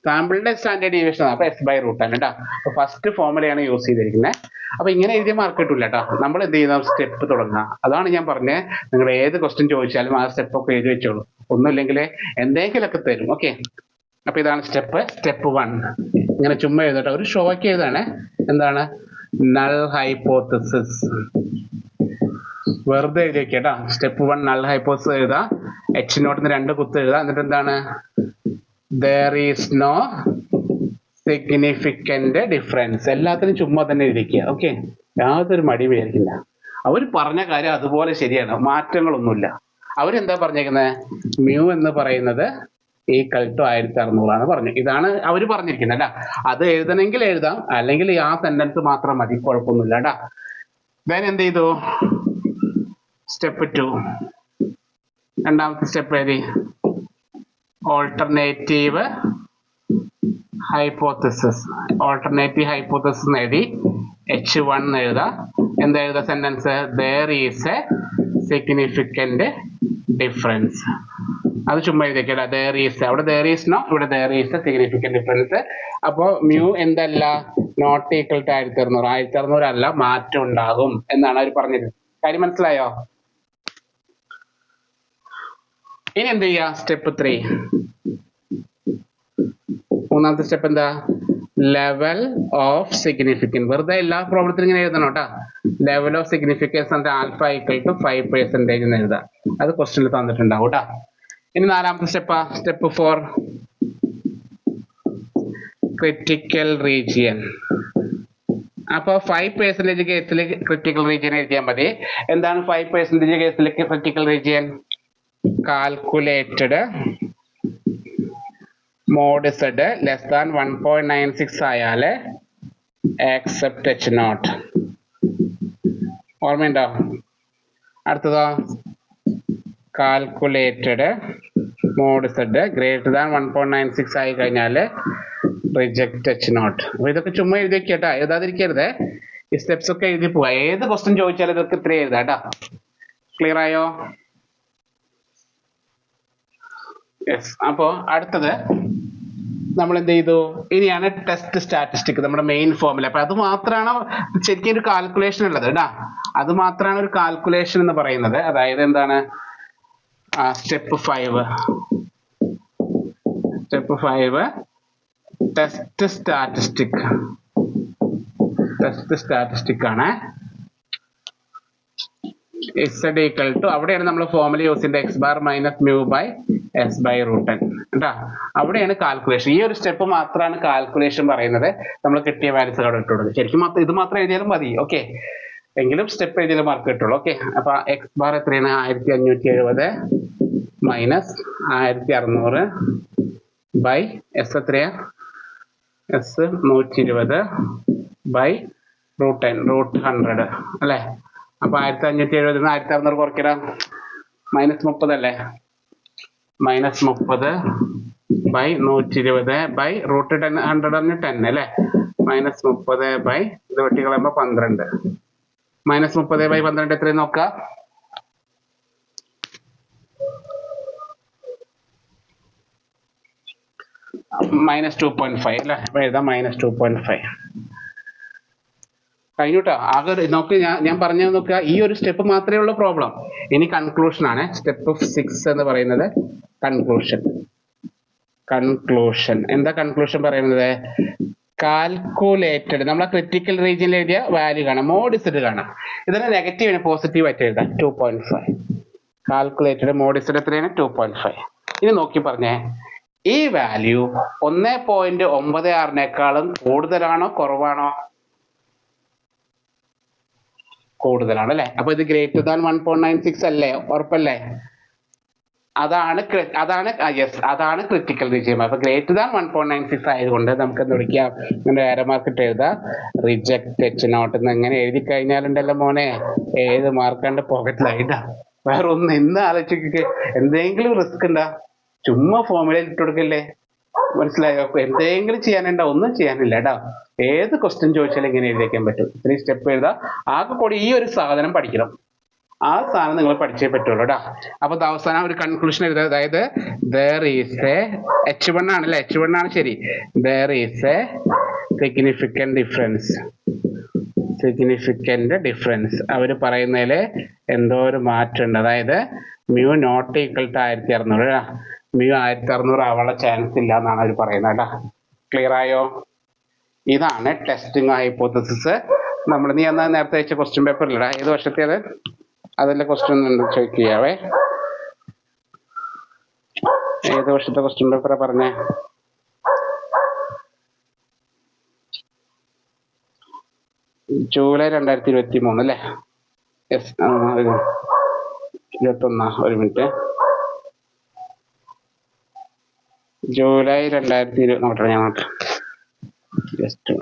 സാമ്പിളിന്റെ സ്റ്റാൻഡേർഡ് ഡീവിയേഷൻ ആണ്. അപ്പൊ എസ് ബൈ റൂട്ട് ആണ് കേട്ടോ. അപ്പൊ ഫസ്റ്റ് ഫോമുലയാണ് യൂസ് ചെയ്തിരിക്കുന്നത്. അപ്പൊ ഇങ്ങനെ എഴുതിയ മാർക്ക് കിട്ടില്ല കേട്ടോ. നമ്മൾ എന്ത് ചെയ്യുന്ന സ്റ്റെപ്പ് തുടങ്ങുക. അതാണ് ഞാൻ പറഞ്ഞത്, നിങ്ങൾ ഏത് ക്വസ്റ്റ്യൻ ചോദിച്ചാലും ആ സ്റ്റെപ്പ് ഒക്കെ എഴുതി വെച്ചോളൂ. ഒന്നുമില്ലെങ്കിൽ എന്തെങ്കിലുമൊക്കെ തരും. ഓക്കെ, അപ്പൊ ഇതാണ് സ്റ്റെപ്പ് 1. ഇങ്ങനെ ചുമ്മാ എഴുതട്ടെ, ഒരു ഷോയ്ക്ക് എഴുതാണ്. എന്താണ്? Null hypothesis. വെറുതെ എഴുതി വെക്കുക കേട്ടോ. സ്റ്റെപ്പ് 1 നൾ ഹൈപ്പോത്തസിസ് എഴുതാ, എച്ച് നോട്ടിന് 2 കുത്ത് എഴുതാ. എന്നിട്ട് എന്താണ്? there is no significant difference. എല്ലാത്തിനും ചുമ്മാ തന്നെ എഴുതിക്കുക. ഓക്കെ, യാതൊരു മടി വിചാരിക്കില്ല. അവർ പറഞ്ഞ കാര്യം അതുപോലെ ശരിയാണ്, മാറ്റങ്ങളൊന്നുമില്ല. അവരെന്താ പറഞ്ഞേക്കുന്നത്? മ്യൂ എന്ന് പറയുന്നത് ഈക്വൽ ടു 1600 ആണ് പറഞ്ഞു. ഇതാണ് അവർ പറഞ്ഞിരിക്കുന്നത് അല്ല. അത് എഴുതണമെങ്കിൽ എഴുതാം, അല്ലെങ്കിൽ ആ സെന്റൻസ് മാത്രം മതി, കുഴപ്പമൊന്നുമില്ല കേട്ടാ. then എന്ത് ചെയ്തു? സ്റ്റെപ്പ് 2, രണ്ടാമത്തെ സ്റ്റെപ്പ് എഴുതി, ഓൾട്ടർനേറ്റീവ് ഹൈപ്പോത്തസിസ്. ഓൾട്ടർനേറ്റീവ് ഹൈപ്പോത്തസിസ് എഴുതി, H1 എഴുതാം. എന്താ എഴുതാ sentence? there is a significant difference. അത് ചുമ്മാ എഴുതിയേക്കല്ല. there is, അവിടെ there is no, ഇവിടെ there is a significant difference. അപ്പോ മ്യൂ എന്തല്ല? Not equal to 1600. 1600 അല്ല, മാറ്റം ഉണ്ടാകും എന്നാണ് അവർ പറഞ്ഞത്. കാര്യം മനസ്സിലായോ? ഇനി എന്ത് ചെയ്യാ? സ്റ്റെപ്പ് 3. മൂന്നാമത്തെ സ്റ്റെപ്പ് എന്താ? Level of significance. വെറുതെ എല്ലാ പ്രോബ്ലത്തിലും ഇങ്ങനെ എഴുതണം കേട്ടാ. ലെവൽ ഓഫ് സിഗ്നിഫിക്കൻസ് ആണ് ആൽഫ ഈക്വൽ ടു 5% എന്ന് എഴുതാം. അത് ക്വസ്റ്റ്യനിൽ തന്നിട്ടുണ്ടാവും കേട്ടാ. ഇനി നാലാമത്തെ സ്റ്റെപ്പാ, സ്റ്റെപ്പ് 4, ക്രിട്ടിക്കൽ റീജിയൻ. അപ്പൊ 5% കേസിൽ ക്രിട്ടിക്കൽ റീജിയൻ എഴുതിയാൽ മതി. എന്താണ് 5% കേസിൽ critical region? Calculated mod Z less than 1.96 ആയാല് ആക്സെപ്റ്റ് H0. ഓർമ്മയുണ്ടോ? അടുത്തതോ, calculated mod Z greater than 1.96 ആയി കഴിഞ്ഞാൽ റിജക്ട് H0. അപ്പൊ ഇതൊക്കെ ചുമ്മാ എഴുതി വെക്കട്ടാ, എഴുതാതിരിക്കരുത്. ഈ സ്റ്റെപ്സ് ഒക്കെ എഴുതി പോവാ. ഏത് ക്വസ്റ്റ്യൻ ചോദിച്ചാലും ഇതൊക്കെ ഇത്ര എഴുതാ കേട്ടാ. ക്ലിയർ ആയോ? യെസ്. അപ്പോ അടുത്തത് നമ്മൾ എന്ത് ചെയ്തു? ഇനിയാണ് ടെസ്റ്റ് സ്റ്റാറ്റിസ്റ്റിക്, നമ്മുടെ മെയിൻ ഫോമുല. അപ്പൊ അത് മാത്രമാണ് ശരിക്കും ഒരു കാൽക്കുലേഷൻ ഉള്ളത് കേട്ടാ. അത് മാത്രമാണ് ഒരു കാൽക്കുലേഷൻ എന്ന് പറയുന്നത്. അതായത് എന്താണ്? സ്റ്റെപ്പ് 5 ടെസ്റ്റ് സ്റ്റാറ്റിസ്റ്റിക് ആണ്. Z equal to, അവിടെയാണ് നമ്മൾ ഫോമുല യൂസ് ചെയ്യുന്നത്, X bar minus mu by S by root n കേട്ടാ. അവിടെയാണ് കാൽക്കുലേഷൻ. ഈ ഒരു സ്റ്റെപ്പ് മാത്രമാണ് കാൽക്കുലേഷൻ പറയുന്നത്. നമ്മൾ കിട്ടിയ വാല്യൂസ് അവിടെ ഇട്ട് കൊടുക്കും. ശരിക്കും ഇത് മാത്രം എഴുതിയാലും മതി. ഓക്കെ, എങ്കിലും സ്റ്റെപ്പ് എഴുതിയാലും മാർക്ക് കിട്ടുള്ളൂ. ഓക്കെ, അപ്പൊ എക്സ് ബാർ എത്രയാണ്? 1570 മൈനസ് 1600 ബൈ എസ് എത്രയാ? എസ് 120 ബൈ √10 അല്ലേ? അപ്പൊ 1570 1600 കുറയ്ക്കണം, -30 അല്ലേ? -30 ബൈ 120 ബൈ √10 100 അല്ലേ? -30 ബൈ ഇത് വെട്ടിക്കളയുമ്പോ 12. -30 ബൈ 12 എത്രയും നോക്കാം. -2.5 അല്ലേ? അപ്പൊ എഴുതാം -2.5. കഴിഞ്ഞുട്ടോ. ആകെ നോക്ക്, ഞാൻ പറഞ്ഞു നോക്കുക, ഈ ഒരു സ്റ്റെപ്പ് മാത്രമേ ഉള്ളൂ പ്രോബ്ലം. ഇനി കൺക്ലൂഷൻ ആണ്. സ്റ്റെപ്പ് 6 എന്ന് പറയുന്നത് കൺക്ലൂഷൻ. എന്താ കൺക്ലൂഷൻ പറയുന്നത്? കാൽക്കുലേറ്റഡ്, നമ്മളെ ക്രിട്ടിക്കൽ റീജിയനിൽ എഴുതിയ വാല്യൂ കാണാം, മോഡ് Z കാണാം. ഇതിന് നെഗറ്റീവിന് പോസിറ്റീവ് ആയിട്ട് എഴുതാം. 2.5 കാൽക്കുലേറ്റഡ് മോഡ് Z എത്രയാണ്? 2.5. ഇനി നോക്കി പറഞ്ഞേ, ഈ വാല്യൂ 1.96 കൂടുതലാണോ കുറവാണോ? കൂടുതലാണ് അല്ലേ? അപ്പൊ ഇത് ഗ്രേറ്റർ ദാൻ 1.96 അല്ലേ? ഉറപ്പല്ലേ? അതാണ് ക്രിട്ടിക്കൽ റീജിയൻ. അപ്പൊ ഗ്രേറ്റർ ദാൻ 1.96 ആയതുകൊണ്ട് നമുക്ക് എന്ത് വിളിക്കാം? ഇങ്ങനെ ഏരോ മാർക്ക് ഇട്ട് എഴുതാം, റിജക്ട് H0 എന്ന്. എങ്ങനെ എഴുതി കഴിഞ്ഞാലുണ്ടല്ലോ മോനെ, ഏത് മാർക്കാണ്ട് പോക്കറ്റിലായിട്ടാ. വേറെ ഒന്നും ഇന്ന് ആലോചിക്കുക, എന്തെങ്കിലും റിസ്ക് ഉണ്ടാ? ചുമ്മാ ഫോമുലയിൽ ഇട്ട് കൊടുക്കല്ലേ. മനസ്സിലായോ? എന്തെങ്കിലും ചെയ്യാനുണ്ടോ? ഒന്നും ചെയ്യാനില്ല കേട്ടോ. ഏത് ക്വസ്റ്റ്യൻ ചോദിച്ചാലും ഇങ്ങനെ എഴുതിക്കാൻ പറ്റും. 3 സ്റ്റെപ്പ് എഴുതാം. ആകെ കൂടി ഈ ഒരു സാധനം പഠിക്കണം. ആ സാധനം നിങ്ങൾ പഠിച്ചേ പറ്റുള്ളൂ കേട്ടോ. അപ്പൊ അവസാനം ഒരു കൺക്ലൂഷൻ എഴുതുക. അതായത് there is a H1 ആണല്ലേ? H1 ആണ് ശരി. there is a significant difference. അവർ പറയുന്നതില് എന്തോ ഒരു മാറ്റം ഉണ്ട്. അതായത് mu not equal to 1600. mu 1600 ആവാനുള്ള ചാൻസ് ഇല്ല എന്നാണ് അവർ പറയുന്നത് കേട്ടോ. ക്ലിയർ ആയോ? ഇതാണ് ടെസ്റ്റിംഗ് ഹൈപ്പോത്തസിസ്. നീ എന്നാ നേരത്തെ വെച്ച ക്വസ്റ്റ്യൻ പേപ്പറിലിടാ. ഏത് വർഷത്തേത്? അതല്ല ക്വസ്റ്റ്യൻ ചോദിക്കാവേ. ഏത് വർഷത്തെ ക്വസ്റ്റ്യൻ പേപ്പറാ പറഞ്ഞേ? ജൂലൈ 2023 അല്ലേ? യെസ്, 21. ഒരു മിനിറ്റ്. ജൂലൈ 2020 നോക്കട്ടെ. ഞാൻ നോട്ടെ ജസ്റ്റ്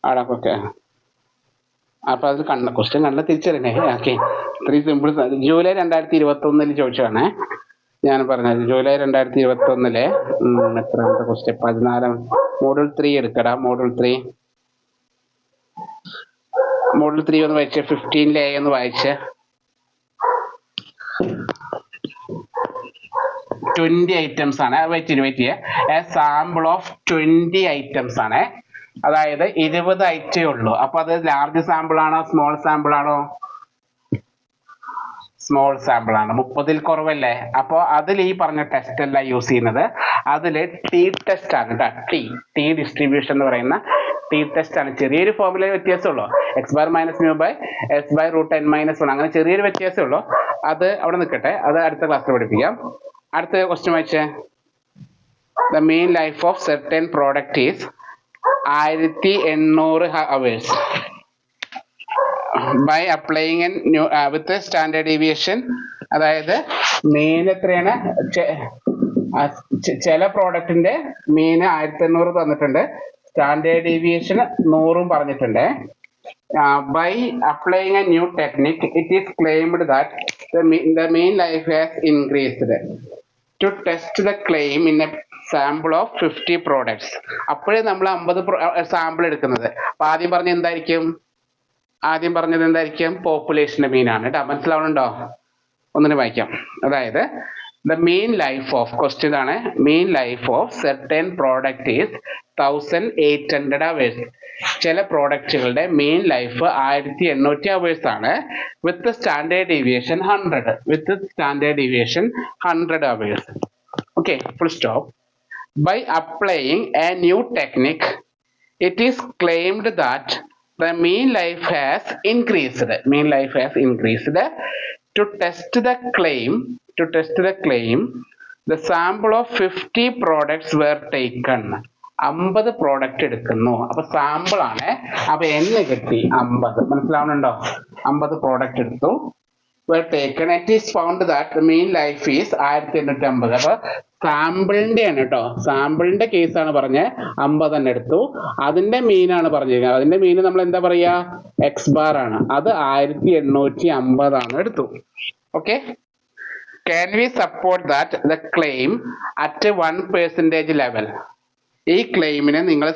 ആടാ. അപ്പൊ അത് ക്വസ്റ്റ്യൻ കണ്ട തിരിച്ചറിയണേ. ഓക്കെ, ഇത്രയും സിമ്പിൾ. ജൂലൈ 2021 ചോദിച്ചതാണേ. ഞാൻ പറഞ്ഞത് ജൂലൈ 2021 എത്രാമത്തെ ക്വസ്റ്റ്യൻ? 14. മോഡ്യൂൾ 3 എടുക്കടാ. മോഡ്യൂൾ 3 ഒന്ന് വായിച്ചേ. 15 ഒന്ന് വായിച്ചേ. 20 items ആണ്. Weight a sample of 20 items ആണ്. അതായത് 20 ഐറ്റേ ഉള്ളൂ. അപ്പൊ അത് ലാർജ് സാമ്പിൾ ആണോ സ്മോൾ സാമ്പിൾ ആണോ? സ്മോൾ സാമ്പിൾ ആണ്. 30ൽ കുറവല്ലേ? അപ്പോൾ അതിൽ ഈ പറഞ്ഞ ടെസ്റ്റ് അല്ല യൂസ് ചെയ്യുന്നത്. അതില് ടി ടെസ്റ്റ് ആണ് കേട്ടോ. ടി ഡിസ്ട്രിബ്യൂഷൻ എന്ന് പറയുന്ന ടി ടെസ്റ്റ് ആണ്. ചെറിയൊരു formula വ്യത്യാസമുള്ളൂ. x bar minus mu by s by √10-1 അങ്ങനെ ചെറിയൊരു വ്യത്യാസമേ ഉള്ളൂ. അത് അവിടെ നിൽക്കട്ടെ, അത് അടുത്ത ക്ലാസ്സിൽ പഠിപ്പിക്കാം. അടുത്ത ക്വസ്റ്റ്യൻ വായിച്ചേ. The main life of certain product is 1800 hours by applying with a standard deviation. അതായത് മെയിൻ എത്രയാണ്? ചില പ്രോഡക്റ്റിന്റെ മെയിൻ 1800 തന്നിട്ടുണ്ട്, സ്റ്റാൻഡേർഡ് ഡീവിയേഷൻ 100 പറഞ്ഞിട്ടുണ്ട്. By applying a new technique, it is claimed that the mean life has increased. To test the claim in a sample of 50 products. അപ്പോഴേ നമ്മൾ 50 sample എടുക്കുന്നത്. അപ്പൊ ആദ്യം പറഞ്ഞത് എന്തായിരിക്കും? പോപ്പുലേഷന്റെ മീൻ ആണ് കേട്ടോ. മനസ്സിലാവുന്നുണ്ടോ? ഒന്നിന് വായിക്കാം. അതായത് the mean life of question ആണ്. mean life of certain product is 1800 hours. ചില പ്രോഡക്റ്റുകളുടെ മെയിൻ ലൈഫ് 1800 hours ആണ്. With standard deviation 100 hours. Okay, full stop. By applying a new technique, it is claimed that the mean life has increased. To test the claim, the sample of 50 products were taken. 50 product എടുക്കുന്നു. അപ്പൊ sample ആണ്. അപ്പൊ എന്നെ കിട്ടി 50. മനസ്സിലാവുന്നുണ്ടോ? 50 product എടുത്തു. were taken, it is found that the mean life is 1850. അപ്പൊ സാമ്പിളിന്റെ ആണ് കേട്ടോ, സാമ്പിളിന്റെ കേസാണ് പറഞ്ഞ 50 തന്നെ എടുത്തു. അതിന്റെ മീനാണ് പറഞ്ഞിരിക്കുന്നത്. അതിന്റെ മീൻ നമ്മൾ എന്താ പറയാ, എക്സ് ബാർ ആണ്. അത് 1850 ആണ് എടുത്തു. Okay, can we support that the claim at 1% level? ഈ ക്ലെയിമിനെ നിങ്ങൾ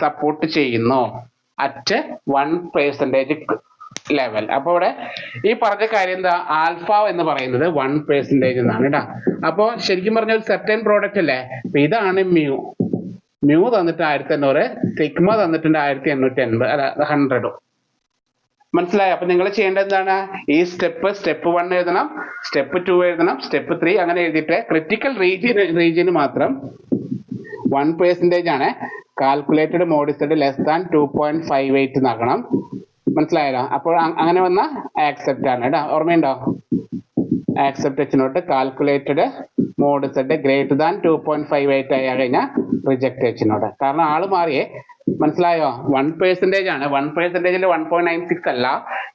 സപ്പോർട്ട് ചെയ്യുന്നു അറ്റ് 1% ലെവൽ. അപ്പൊ ഇവിടെ ഈ പറഞ്ഞ കാര്യം എന്താ, ആൽഫ എന്ന് പറയുന്നത് 1% എന്നാണ് കേട്ടോ. അപ്പൊ ശരിക്കും പറഞ്ഞ ഒരു സെർട്ടൻ പ്രോഡക്റ്റ് അല്ലേ. അപ്പൊ ഇതാണ് മ്യൂ. മ്യൂ തന്നിട്ട് 1800, സിഗ്മ തന്നിട്ടുണ്ട് 1880 അല്ല 100. മനസ്സിലായോ? അപ്പൊ നിങ്ങൾ ചെയ്യേണ്ടത് എന്താണ്, ഈ സ്റ്റെപ്പ് 1 എഴുതണം, സ്റ്റെപ്പ് 2 എഴുതണം, സ്റ്റെപ്പ് 3 അങ്ങനെ എഴുതിയിട്ട് ക്രിട്ടിക്കൽ റീജിയന് മാത്രം 1% ആണ്. കാൽക്കുലേറ്റഡ് മോഡിസൈഡ് ലെസ് ദാൻ 2.58 എന്നാക്കണം. മനസ്സിലായല്ലോ? അപ്പോൾ അങ്ങനെ വന്ന ആക്സെപ്റ്റ് ആണ് കേട്ടോ. ഓർമ്മയുണ്ടോ? Accept H calculated mod Z greater than 2.58 ആയി കഴിഞ്ഞാൽ റിജക്ട് എച്ച്. കാരണം ആള് മാറിയേ. മനസ്സിലായോ? 1% ആണ്. 1%ൽ 1.96 അല്ല,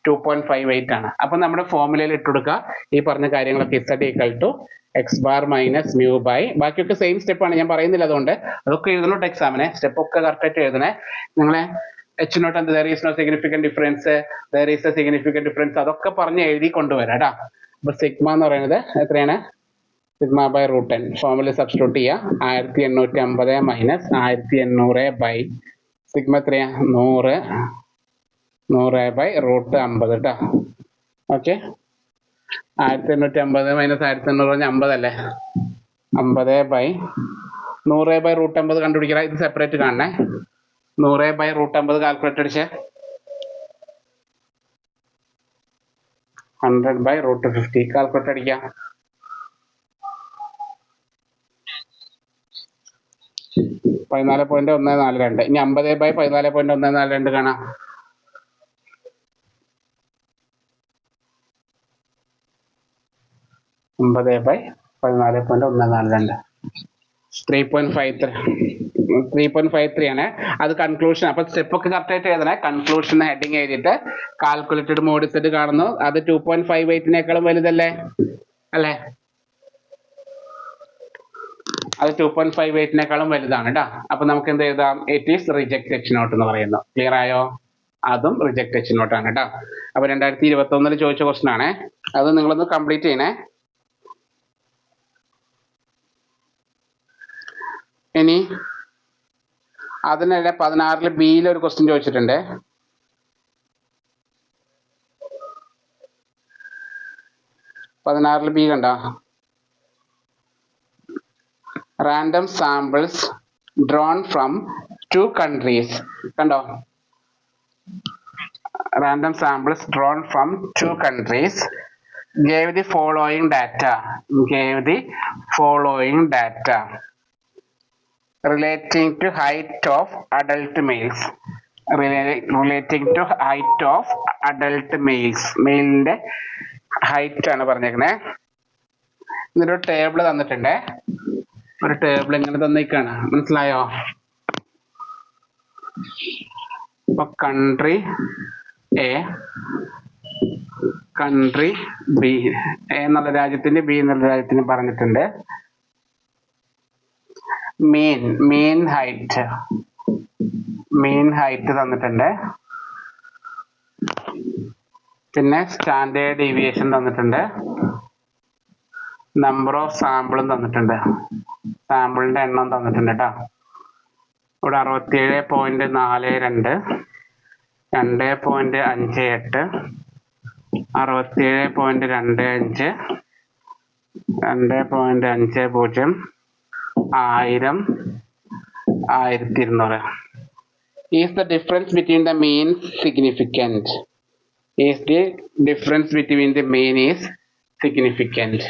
2.58 ആണ്. അപ്പൊ നമ്മുടെ ഫോർമുലയിൽ ഇട്ടുകൊടുക്കുക ഈ പറഞ്ഞ കാര്യങ്ങളൊക്കെ. Z equal to X bar minus mu by, ബാക്കിയൊക്കെ സെയിം സ്റ്റെപ്പാണ്, ഞാൻ പറയുന്നില്ല. അതുകൊണ്ട് അതൊക്കെ എഴുതണോട്ട് എക്സാമിനെ, സ്റ്റെപ്പ് ഒക്കെ കറക്റ്റ് ആയിട്ട് എഴുതണേ. നിങ്ങളെ എച്ച് നോട്ട് എന്ത്, there is no significant difference, there is a significant difference, അതൊക്കെ പറഞ്ഞ് എഴുതി കൊണ്ടുവരാം കേട്ടോ. അപ്പൊ സിഗ്മ എന്ന് പറയുന്നത് എത്രയാണ്, സിഗ്മ ബൈ √10. ഫോർമുല സബ്സ്റ്റിറ്റ്യൂട്ട് ചെയ്യുക. 1850 മൈനസ് 1800 ബൈ സിഗ്മ എത്രയാ, 100 ബൈ √50 കേട്ടോ. ഓക്കെ, 1850 മൈനസ് 1800 പറഞ്ഞാൽ 50 അല്ലേ. 50 ബൈ 100 ബൈ √50 കണ്ടുപിടിക്കുക. ഇത് സെപ്പറേറ്റ് കാണണേ. 100 ബൈ √50 കാൽക്കുലേറ്റ് അടിച്ചേ. 100 ബൈ √50 കാൽക്കുലേറ്റ് അടിക്കാം. 14.142. ഇനി 50 ബൈ 14.142 കാണാം. 50 ബൈ 14.142 3.53 ആണ്. അത് കൺക്ലൂഷൻ. അപ്പൊ സ്റ്റെപ്പ് ഒക്കെ കറക്റ്റ് ആയിട്ട് എഴുതണേ. കൺക്ലൂഷൻ ഹെഡിങ് എഴുതിയിട്ട് കാൽക്കുലേറ്റഡ് മോഡിസൈഡ് കാണുന്നു. അത് 2.58 വലുതല്ലേ അല്ലേ? അത് 2.58 വലുതാണ് കേട്ടോ. അപ്പൊ നമുക്ക് എന്ത് എഴുതാം, it is reject H naught എന്ന് പറയുന്നു. ക്ലിയർ ആയോ? അതും റിജക്ട് എച്ച് നോട്ട് ആണ് കേട്ടോ. അപ്പൊ 2021 ചോദിച്ച ക്വസ്റ്റൻ ആണേ. അത് നിങ്ങളൊന്ന് കംപ്ലീറ്റ് ചെയ്യണേ. ഇനി അതിനിടെ 16 ബിയിൽ ഒരു ക്വസ്റ്റ്യൻ ചോദിച്ചിട്ടുണ്ട്. 16 ബി കണ്ടോ, random samples drawn from 2 countries. കണ്ടോ, random samples drawn from 2 countries gave the following data relating to height of adult males. മെയിലിന്റെ ഹൈറ്റ് ആണ് പറഞ്ഞേക്കണേ. എന്നിട്ടൊരു ടേബിൾ തന്നിട്ടുണ്ട്. ഒരു ടേബിൾ ഇങ്ങനെ തന്നിക്കാണ്. മനസ്സിലായോ? ഇപ്പൊ country A, country B, A എന്നുള്ള രാജ്യത്തിന് ബി എന്നുള്ള രാജ്യത്തിന് പറഞ്ഞിട്ടുണ്ട്. മീൻ ഹൈറ്റ് തന്നിട്ടുണ്ട്. പിന്നെ സ്റ്റാൻഡേർഡ് ഡീവിയേഷൻ തന്നിട്ടുണ്ട്. നമ്പർ ഓഫ് സാമ്പിളും തന്നിട്ടുണ്ട്. സാമ്പിളിന്റെ എണ്ണം തന്നിട്ടുണ്ട് കേട്ടോ. ഇവിടെ 67.42, 2.58, 67.25, 2.50, 1000, 1200. Is the difference between the means significant? Is the difference between the mean is significant?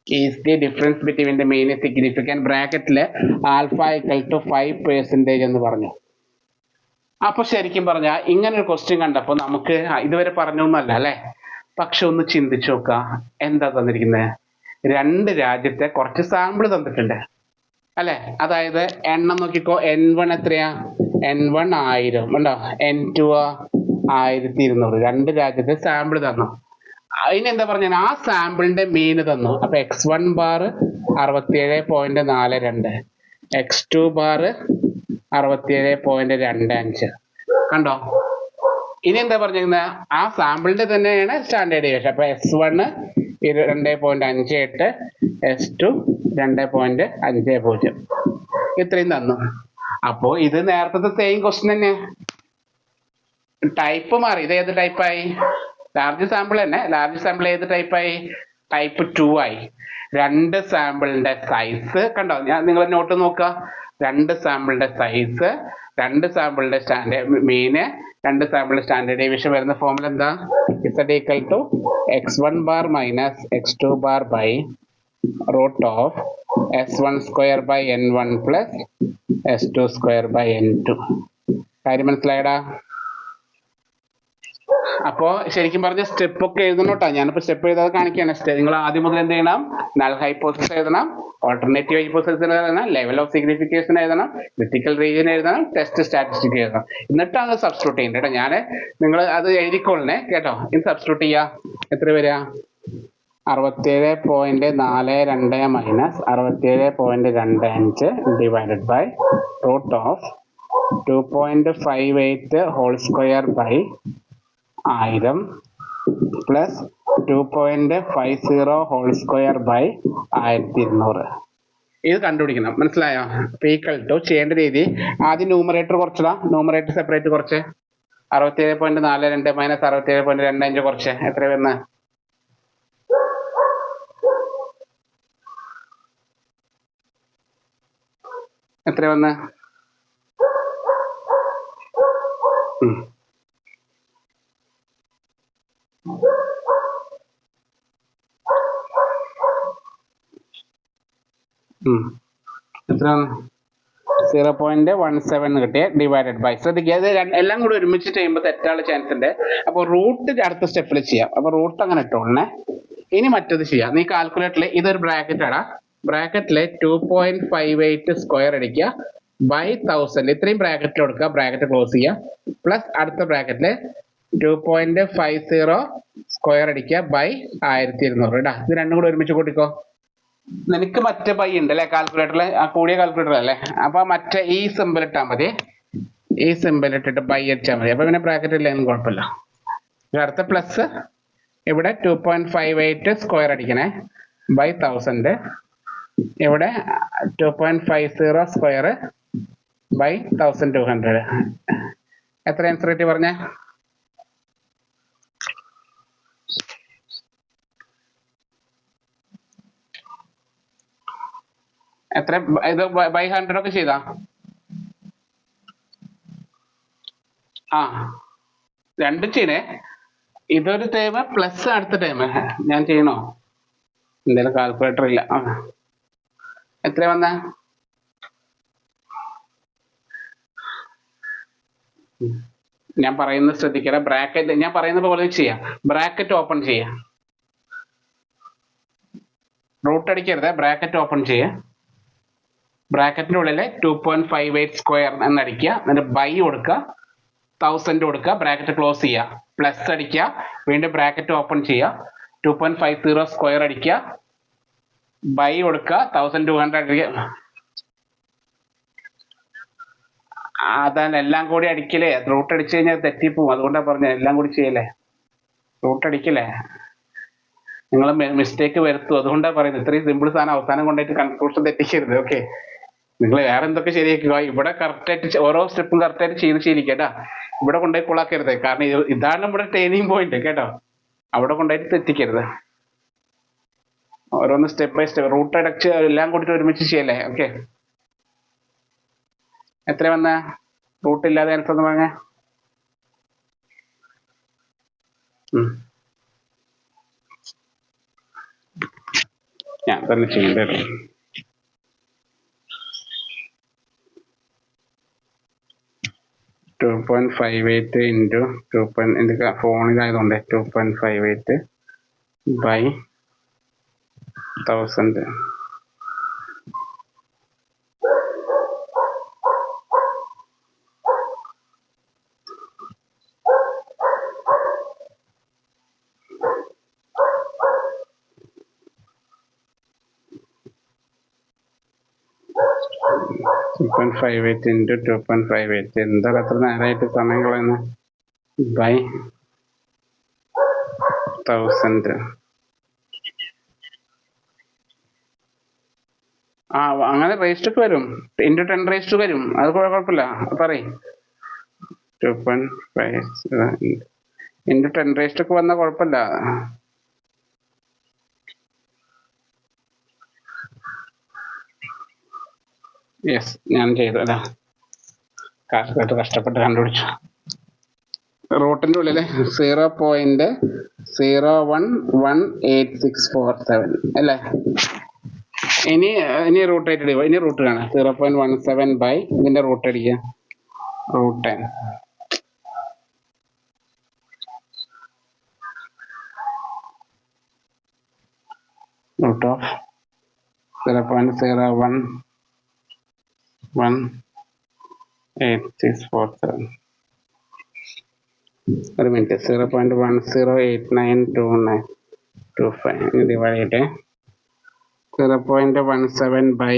Is the difference between the mean is significant? ബ്രാക്കറ്റില് ആൽഫ ഈക്വൽ ടു 5% എന്ന് പറഞ്ഞു. അപ്പൊ ശരിക്കും പറഞ്ഞാൽ ഇങ്ങനെ ഒരു ക്വസ്റ്റ്യൻ കണ്ടപ്പോൾ നമുക്ക് ഇതുവരെ പറഞ്ഞൊന്നല്ല അല്ലെ, പക്ഷെ ഒന്ന് ചിന്തിച്ചു നോക്കുക. എന്താ തന്നിരിക്കുന്നത്? 2 രാജ്യത്തെ കുറച്ച് സാമ്പിൾ തന്നിട്ടുണ്ട് അല്ലെ. അതായത് എണ്ണം നോക്കിക്കോ. N1 എത്രയാ? N1 1000 ഉണ്ടോ, N2 1200. 2 രാജ്യത്തെ സാമ്പിൾ തന്നു. അതിനെന്താ പറഞ്ഞ ആ സാമ്പിളിന്റെ മീൻ തന്നു. അപ്പൊ x1 ബാർ 67.42, x2 ബാർ 67.25. കണ്ടോ? ഇനി എന്താ പറഞ്ഞിരുന്നത്? ആ സാമ്പിളിന്റെ തന്നെയാണ് സ്റ്റാൻഡേർഡ് ഡീവിയേഷൻ. അപ്പൊ S1 2.58, S2 2.50. ഇത്രയും തന്നു. അപ്പോ ഇത് നേരത്തെ സെയിം ക്വസ്റ്റ്യൻ തന്നെ. ടൈപ്പ് മാറി. ഇത് ഏത് ടൈപ്പായി? ലാർജ് സാമ്പിൾ തന്നെ. ലാർജ് സാമ്പിൾ ഏത് ടൈപ്പായി? ടൈപ്പ് 2 ആയി. രണ്ട് സാമ്പിളിന്റെ സൈസ് കണ്ടോ? ഞാൻ നിങ്ങൾ നോട്ട് നോക്കുക. രണ്ട് സാമ്പിളിന്റെ സൈസ്, രണ്ട് സാമ്പിളിന്റെ സ്റ്റാൻഡേർഡ് മീന്, രണ്ട് സാമ്പിളിന്റെ സ്റ്റാൻഡേർഡ് ഡീവിയേഷൻ വരുന്ന ഫോമിൽ എന്താ? Z equal to x1 bar minus x2 bar by root of s1 square by n1 plus s2 square by n2. കാര്യം മനസ്സിലായടാ? അപ്പോ ശരിക്കും പറഞ്ഞ സ്റ്റെപ്പ് ഒക്കെ എഴുതണോട്ടാ. ഞാനിപ്പോ സ്റ്റെപ്പ് എഴുതാതെ കാണിക്കുകയാണ്. നിങ്ങൾ ആദ്യം മുതൽ എന്ത് ചെയ്യണം? നൾ ഹൈപ്പോസിസ് എഴുതണം, ഓൾട്ടർനേറ്റീവ് ഹൈപ്പോസിസ് എഴുതണം, ലെവൽ ഓഫ് സിഗ്നിഫിക്കേഷൻ എഴുതണം, ക്രിട്ടിക്കൽ റീജിയൻ എഴുതണം, ടെസ്റ്റ് സ്റ്റാറ്റിസ്റ്റിക് എഴുതണം. എന്നിട്ടാണ് സബ്സ്റ്റിറ്റ്യൂട്ട് ചെയ്യേണ്ടത് കേട്ടോ. ഞാൻ നിങ്ങൾ അത് എഴുതിക്കൊള്ളണേ കേട്ടോ. ഇത് സബ്സ്റ്റിറ്റ്യൂട്ട് ചെയ്യാ. എത്ര വരിക? 67.42 minus 67.25 divided by root of 2.58 whole square by 1000 plus 2.50 whole square by 1200. ഇത് കണ്ടുപിടിക്കണം. മനസ്സിലായോ? ഈക്വൽ ടു ചെയ്യേണ്ട രീതി, ആദ്യം ന്യൂമറേറ്റർ കുറച്ചിടാം. ന്യൂമറേറ്റർ സെപ്പറേറ്റ് കുറച്ച് 67.42 മൈനസ് 67.25 കുറച്ച് എത്ര വരുന്ന? എത്ര വന്ന്? എത്ര? 0.17 കിട്ടിയ ഡിവൈഡഡ് ബൈ. ശ്രദ്ധിക്കുക, ഇത് എല്ലാം കൂടി ഒരുമിച്ച് ചെയ്യുമ്പോൾ തെറ്റാനുള്ള ചാൻസ് ഉണ്ട്. അപ്പോൾ റൂട്ട് അടുത്ത സ്റ്റെപ്പിൽ ചെയ്യാം. അപ്പൊ റൂട്ട് അങ്ങനെ ഇട്ടോളണേ. ഇനി മറ്റത് ചെയ്യാം. നീ കാൽക്കുലേറ്ററിൽ ഇതൊരു ബ്രാക്കറ്റ് ആടാ. ബ്രാക്കറ്റില് 2.58 സ്ക്വയർ അടിക്കുക ബൈ 1000. ഇത്രയും ബ്രാക്കറ്റിൽ കൊടുക്കുക. ബ്രാക്കറ്റ് ക്ലോസ് ചെയ്യുക. പ്ലസ് അടുത്ത ബ്രാക്കറ്റില് 2.50 സ്ക്വയർ അടിക്കുക ബൈ 1200 ഇടാ. ഇത് രണ്ടും കൂടി ഒരുമിച്ച് കൂട്ടിക്കോ. നിനക്ക് മറ്റേ ബൈ ഉണ്ട് അല്ലെ കാൽക്കുലേറ്ററിൽ? ആ കൂടിയ കാൽക്കുലേറ്റർ അല്ലേ? അപ്പൊ മറ്റേ ഈ സിമ്പിൾ ഇട്ടാൽ മതി. ഈ സിമ്പിൾ ഇട്ടിട്ട് ബൈ അടിച്ചാൽ മതി. അപ്പൊ പിന്നെ ബ്രാക്കറ്റ് ഇല്ലെങ്കിലും കുഴപ്പമില്ല. അടുത്ത പ്ലസ് ഇവിടെ 2.58 സ്ക്വയർ അടിക്കണേ ബൈ 1000. ഇവിടെ 2.50 സ്ക്വയർ ബൈ 1200. എത്ര ആൻസർ ആയിട്ട് പറഞ്ഞേ? എത്ര? ഇത് ബൈ 100 ഒക്കെ ചെയ്താ? ആ, രണ്ടും ചെയ്യണേ. ഇതൊരു ടൈം പ്ലസ് അടുത്ത ടൈം ഞാൻ ചെയ്യണോ? എന്തായാലും കാൽക്കുലേറ്റർ ഇല്ല. എത്ര വന്ന? ഞാൻ പറയുന്നത് ശ്രദ്ധിക്കണം. ബ്രാക്കറ്റ് ഞാൻ പറയുന്നത് പോലെ ചെയ്യാം. ബ്രാക്കറ്റ് ഓപ്പൺ ചെയ്യാം. റൂട്ട് അടിക്കരുത്. ബ്രാക്കറ്റ് ഓപ്പൺ ചെയ്യാം. ബ്രാക്കറ്റിന്റെ ഉള്ളിൽ 2.58 സ്ക്വയർ എന്നടിക്കുക. എന്നിട്ട് ബൈ കൊടുക്കുക, 1000 കൊടുക്കുക, ബ്രാക്കറ്റ് ക്ലോസ് ചെയ്യുക, പ്ലസ് അടിക്കുക, വീണ്ടും ബ്രാക്കറ്റ് ഓപ്പൺ ചെയ്യുക, 2.50 സ്ക്വയർ അടിക്കുക, ബൈ കൊടുക്കുക, 1200 അടിക്കുക. അതാണ് എല്ലാം കൂടി അടിക്കലേ. റൂട്ട് അടിച്ചു കഴിഞ്ഞാൽ തെറ്റിപ്പോവും. അതുകൊണ്ടാണ് പറഞ്ഞത് എല്ലാം കൂടി ചെയ്യലേ. റൂട്ട് അടിക്കലേ, നിങ്ങൾ മിസ്റ്റേക്ക് വരുത്തും. അതുകൊണ്ടാണ് പറയുന്നത് ഇത്രയും സിമ്പിൾ സാധനം അവസാനം കൊണ്ടായിട്ട് കൺക്ലൂഷൻ തെറ്റിക്കരുത്. ഓക്കെ, നിങ്ങൾ വേറെ എന്തൊക്കെ ശരിയാക്കുക. ഇവിടെ കറക്റ്റായിട്ട് ഓരോ സ്റ്റെപ്പും കറക്റ്റായിട്ട് ചെയ്ത് ശീലിക്കുക കേട്ടാ. ഇവിടെ കൊണ്ടുപോയി കുളാക്കരുത്. കാരണം ഇതാണ് നമ്മുടെ ടേണിംഗ് പോയിന്റ് കേട്ടോ. അവിടെ കൊണ്ടുപോയിട്ട് തെറ്റിക്കരുത്. ഓരോന്ന് സ്റ്റെപ്പ് ബൈ സ്റ്റെപ്പ് റൂട്ട് അടച്ച് എല്ലാം കൂടിയിട്ട് ഒരുമിച്ച് ചെയ്യല്ലേ. ഓക്കെ, എത്ര വന്ന? റൂട്ട് ഇല്ലാതെ ആൻസർ എന്ന് പറഞ്ഞ ഞാൻ തന്നെ ചെയ്യേണ്ടത്. Two 2.58 into 2. എൻ്റെ ഫോണിലായതുകൊണ്ട് 2.58 ബൈ 1000. 2.58 into 2.58 എന്താ എത്ര നേരമായിട്ട് സമയം കളയുന്നത് ബൈ 1000. ആ അങ്ങനെ റേസ്റ്റൊക്കെ വരും, ഇൻറ്റു 10 റേസ്റ്റ് വരും, അത് കുഴപ്പമില്ല. പറയും 2.5 ഇൻറ്റു 10 റേസ്റ്റൊക്കെ വന്നാൽ കുഴപ്പമില്ല. യെസ്, ഞാൻ ചെയ്തു അല്ല, കഷ്ടപ്പെട്ട് കണ്ടുപിടിച്ചു. റൂട്ടിൻ്റെ ഉള്ളിൽ 0.011867 അല്ലേ? ഇനി റൂട്ട് ആയിട്ട് ഇടുക. ഇനി റൂട്ട് കാണാം. 0.17 ബൈ ഇതിന്റെ റൂട്ട് അടിക്കുക, റൂട്ട് 10. Root of 0.011867. ഒരു മിനിറ്റ്. 0.10892925 ഡിവൈഡ് ചെയ്യട്ടെ. 0.17 ബൈ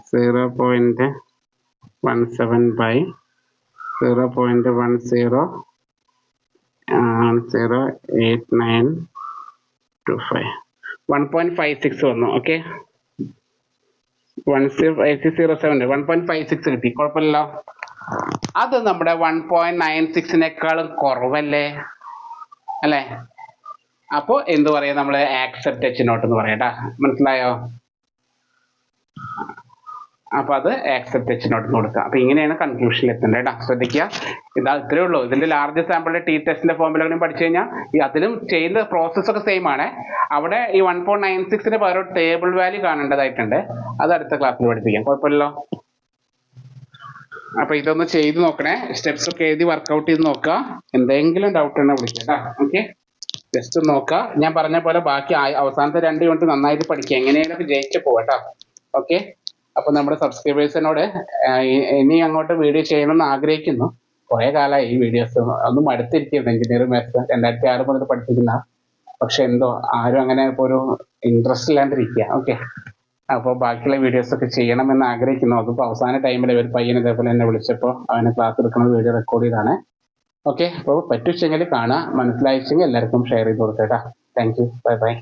0.17 ബൈ 0.108925 1.56 വന്നു. ഓക്കെ, 1.5607 1.56 കിട്ടി, കുഴപ്പമില്ലല്ലോ. അത് നമ്മുടെ 1.96 കുറവല്ലേ അല്ലേ? അപ്പോൾ എന്ത് പറയാം, നമ്മൾ ആക്സെപ്റ്റ് എച്ച് നോട്ട് എന്ന് പറയാം കേട്ടോ. മനസ്സിലായോ? അപ്പൊ അത് ആക്സെപ്റ്റ് എച്ച് നോട്ട് എന്ന് കൊടുക്കുക. അപ്പൊ ഇങ്ങനെയാണ് കൺക്ലൂഷനിൽ എത്തേണ്ടത് കേട്ടോ. ശ്രദ്ധിക്കുക, ഇത്രേ ഉള്ളൂ. ഇതിന്റെ ലാർജ് സാമ്പിളിന്റെ ടി ടെസ്റ്റിന്റെ ഫോർമുലകളും പഠിച്ചു കഴിഞ്ഞാൽ അതിലും ചെയ്യുന്ന പ്രോസസ് ഒക്കെ സെയിം ആണ്. അവിടെ ഈ 1.96 പകരം ടേബിൾ വാല്യൂ കാണേണ്ടതായിട്ടുണ്ട്. അത് അടുത്ത ക്ലാസ്സിൽ പഠിപ്പിക്കാം, കുഴപ്പമില്ലല്ലോ. അപ്പൊ ഇതൊന്ന് ചെയ്ത് നോക്കണേ, സ്റ്റെപ്സ് ഒക്കെ എഴുതി വർക്ക്ഔട്ട് ചെയ്ത് നോക്കുക. എന്തെങ്കിലും ഡൗട്ട് ഉണ്ടെങ്കിൽ വിളിക്കാം കേട്ടോ. ഓക്കെ, ജസ്റ്റ് നോക്കുക. ഞാൻ പറഞ്ഞ പോലെ ബാക്കി അവസാനത്തെ 2 യൂണിറ്റ് നന്നായിട്ട് പഠിക്കുക, എങ്ങനെയൊക്കെ ജയിച്ചു പോകട്ടോ. ഓക്കെ, അപ്പൊ നമ്മുടെ സബ്സ്ക്രൈബേഴ്സിനോട് ഇനി അങ്ങോട്ട് വീഡിയോ ചെയ്യണമെന്ന് ആഗ്രഹിക്കുന്നു. കുറെ കാലമായി ഈ വീഡിയോസ് ഒന്നും അടുത്തിരിക്കുന്നു. എഞ്ചിനീയറിംഗ് മാത്സ് 2006 മുതൽ പഠിപ്പിക്കുന്ന, പക്ഷെ എന്തോ ആരും അങ്ങനെ ഇപ്പോൾ ഒരു ഇൻട്രസ്റ്റ് ഇല്ലാണ്ടിരിക്കുക. ഓക്കെ, അപ്പോൾ ബാക്കിയുള്ള വീഡിയോസ് ഒക്കെ ചെയ്യണമെന്ന് ആഗ്രഹിക്കുന്നു. അതിപ്പോൾ അവസാന ടൈമിൽ ഒരു പയ്യൻ ഇതേപോലെ എന്നെ വിളിച്ചപ്പോൾ അവന് ക്ലാസ് എടുക്കുന്ന വീഡിയോ റെക്കോർഡ് ചെയ്താണ്. ഓക്കെ, അപ്പോൾ പറ്റുവെച്ചെങ്കിൽ കാണുക, മനസ്സിലായിച്ചെങ്കിൽ എല്ലാവർക്കും ഷെയർ ചെയ്ത് കൊടുക്കാം കേട്ടോ. Thank you, bye bye.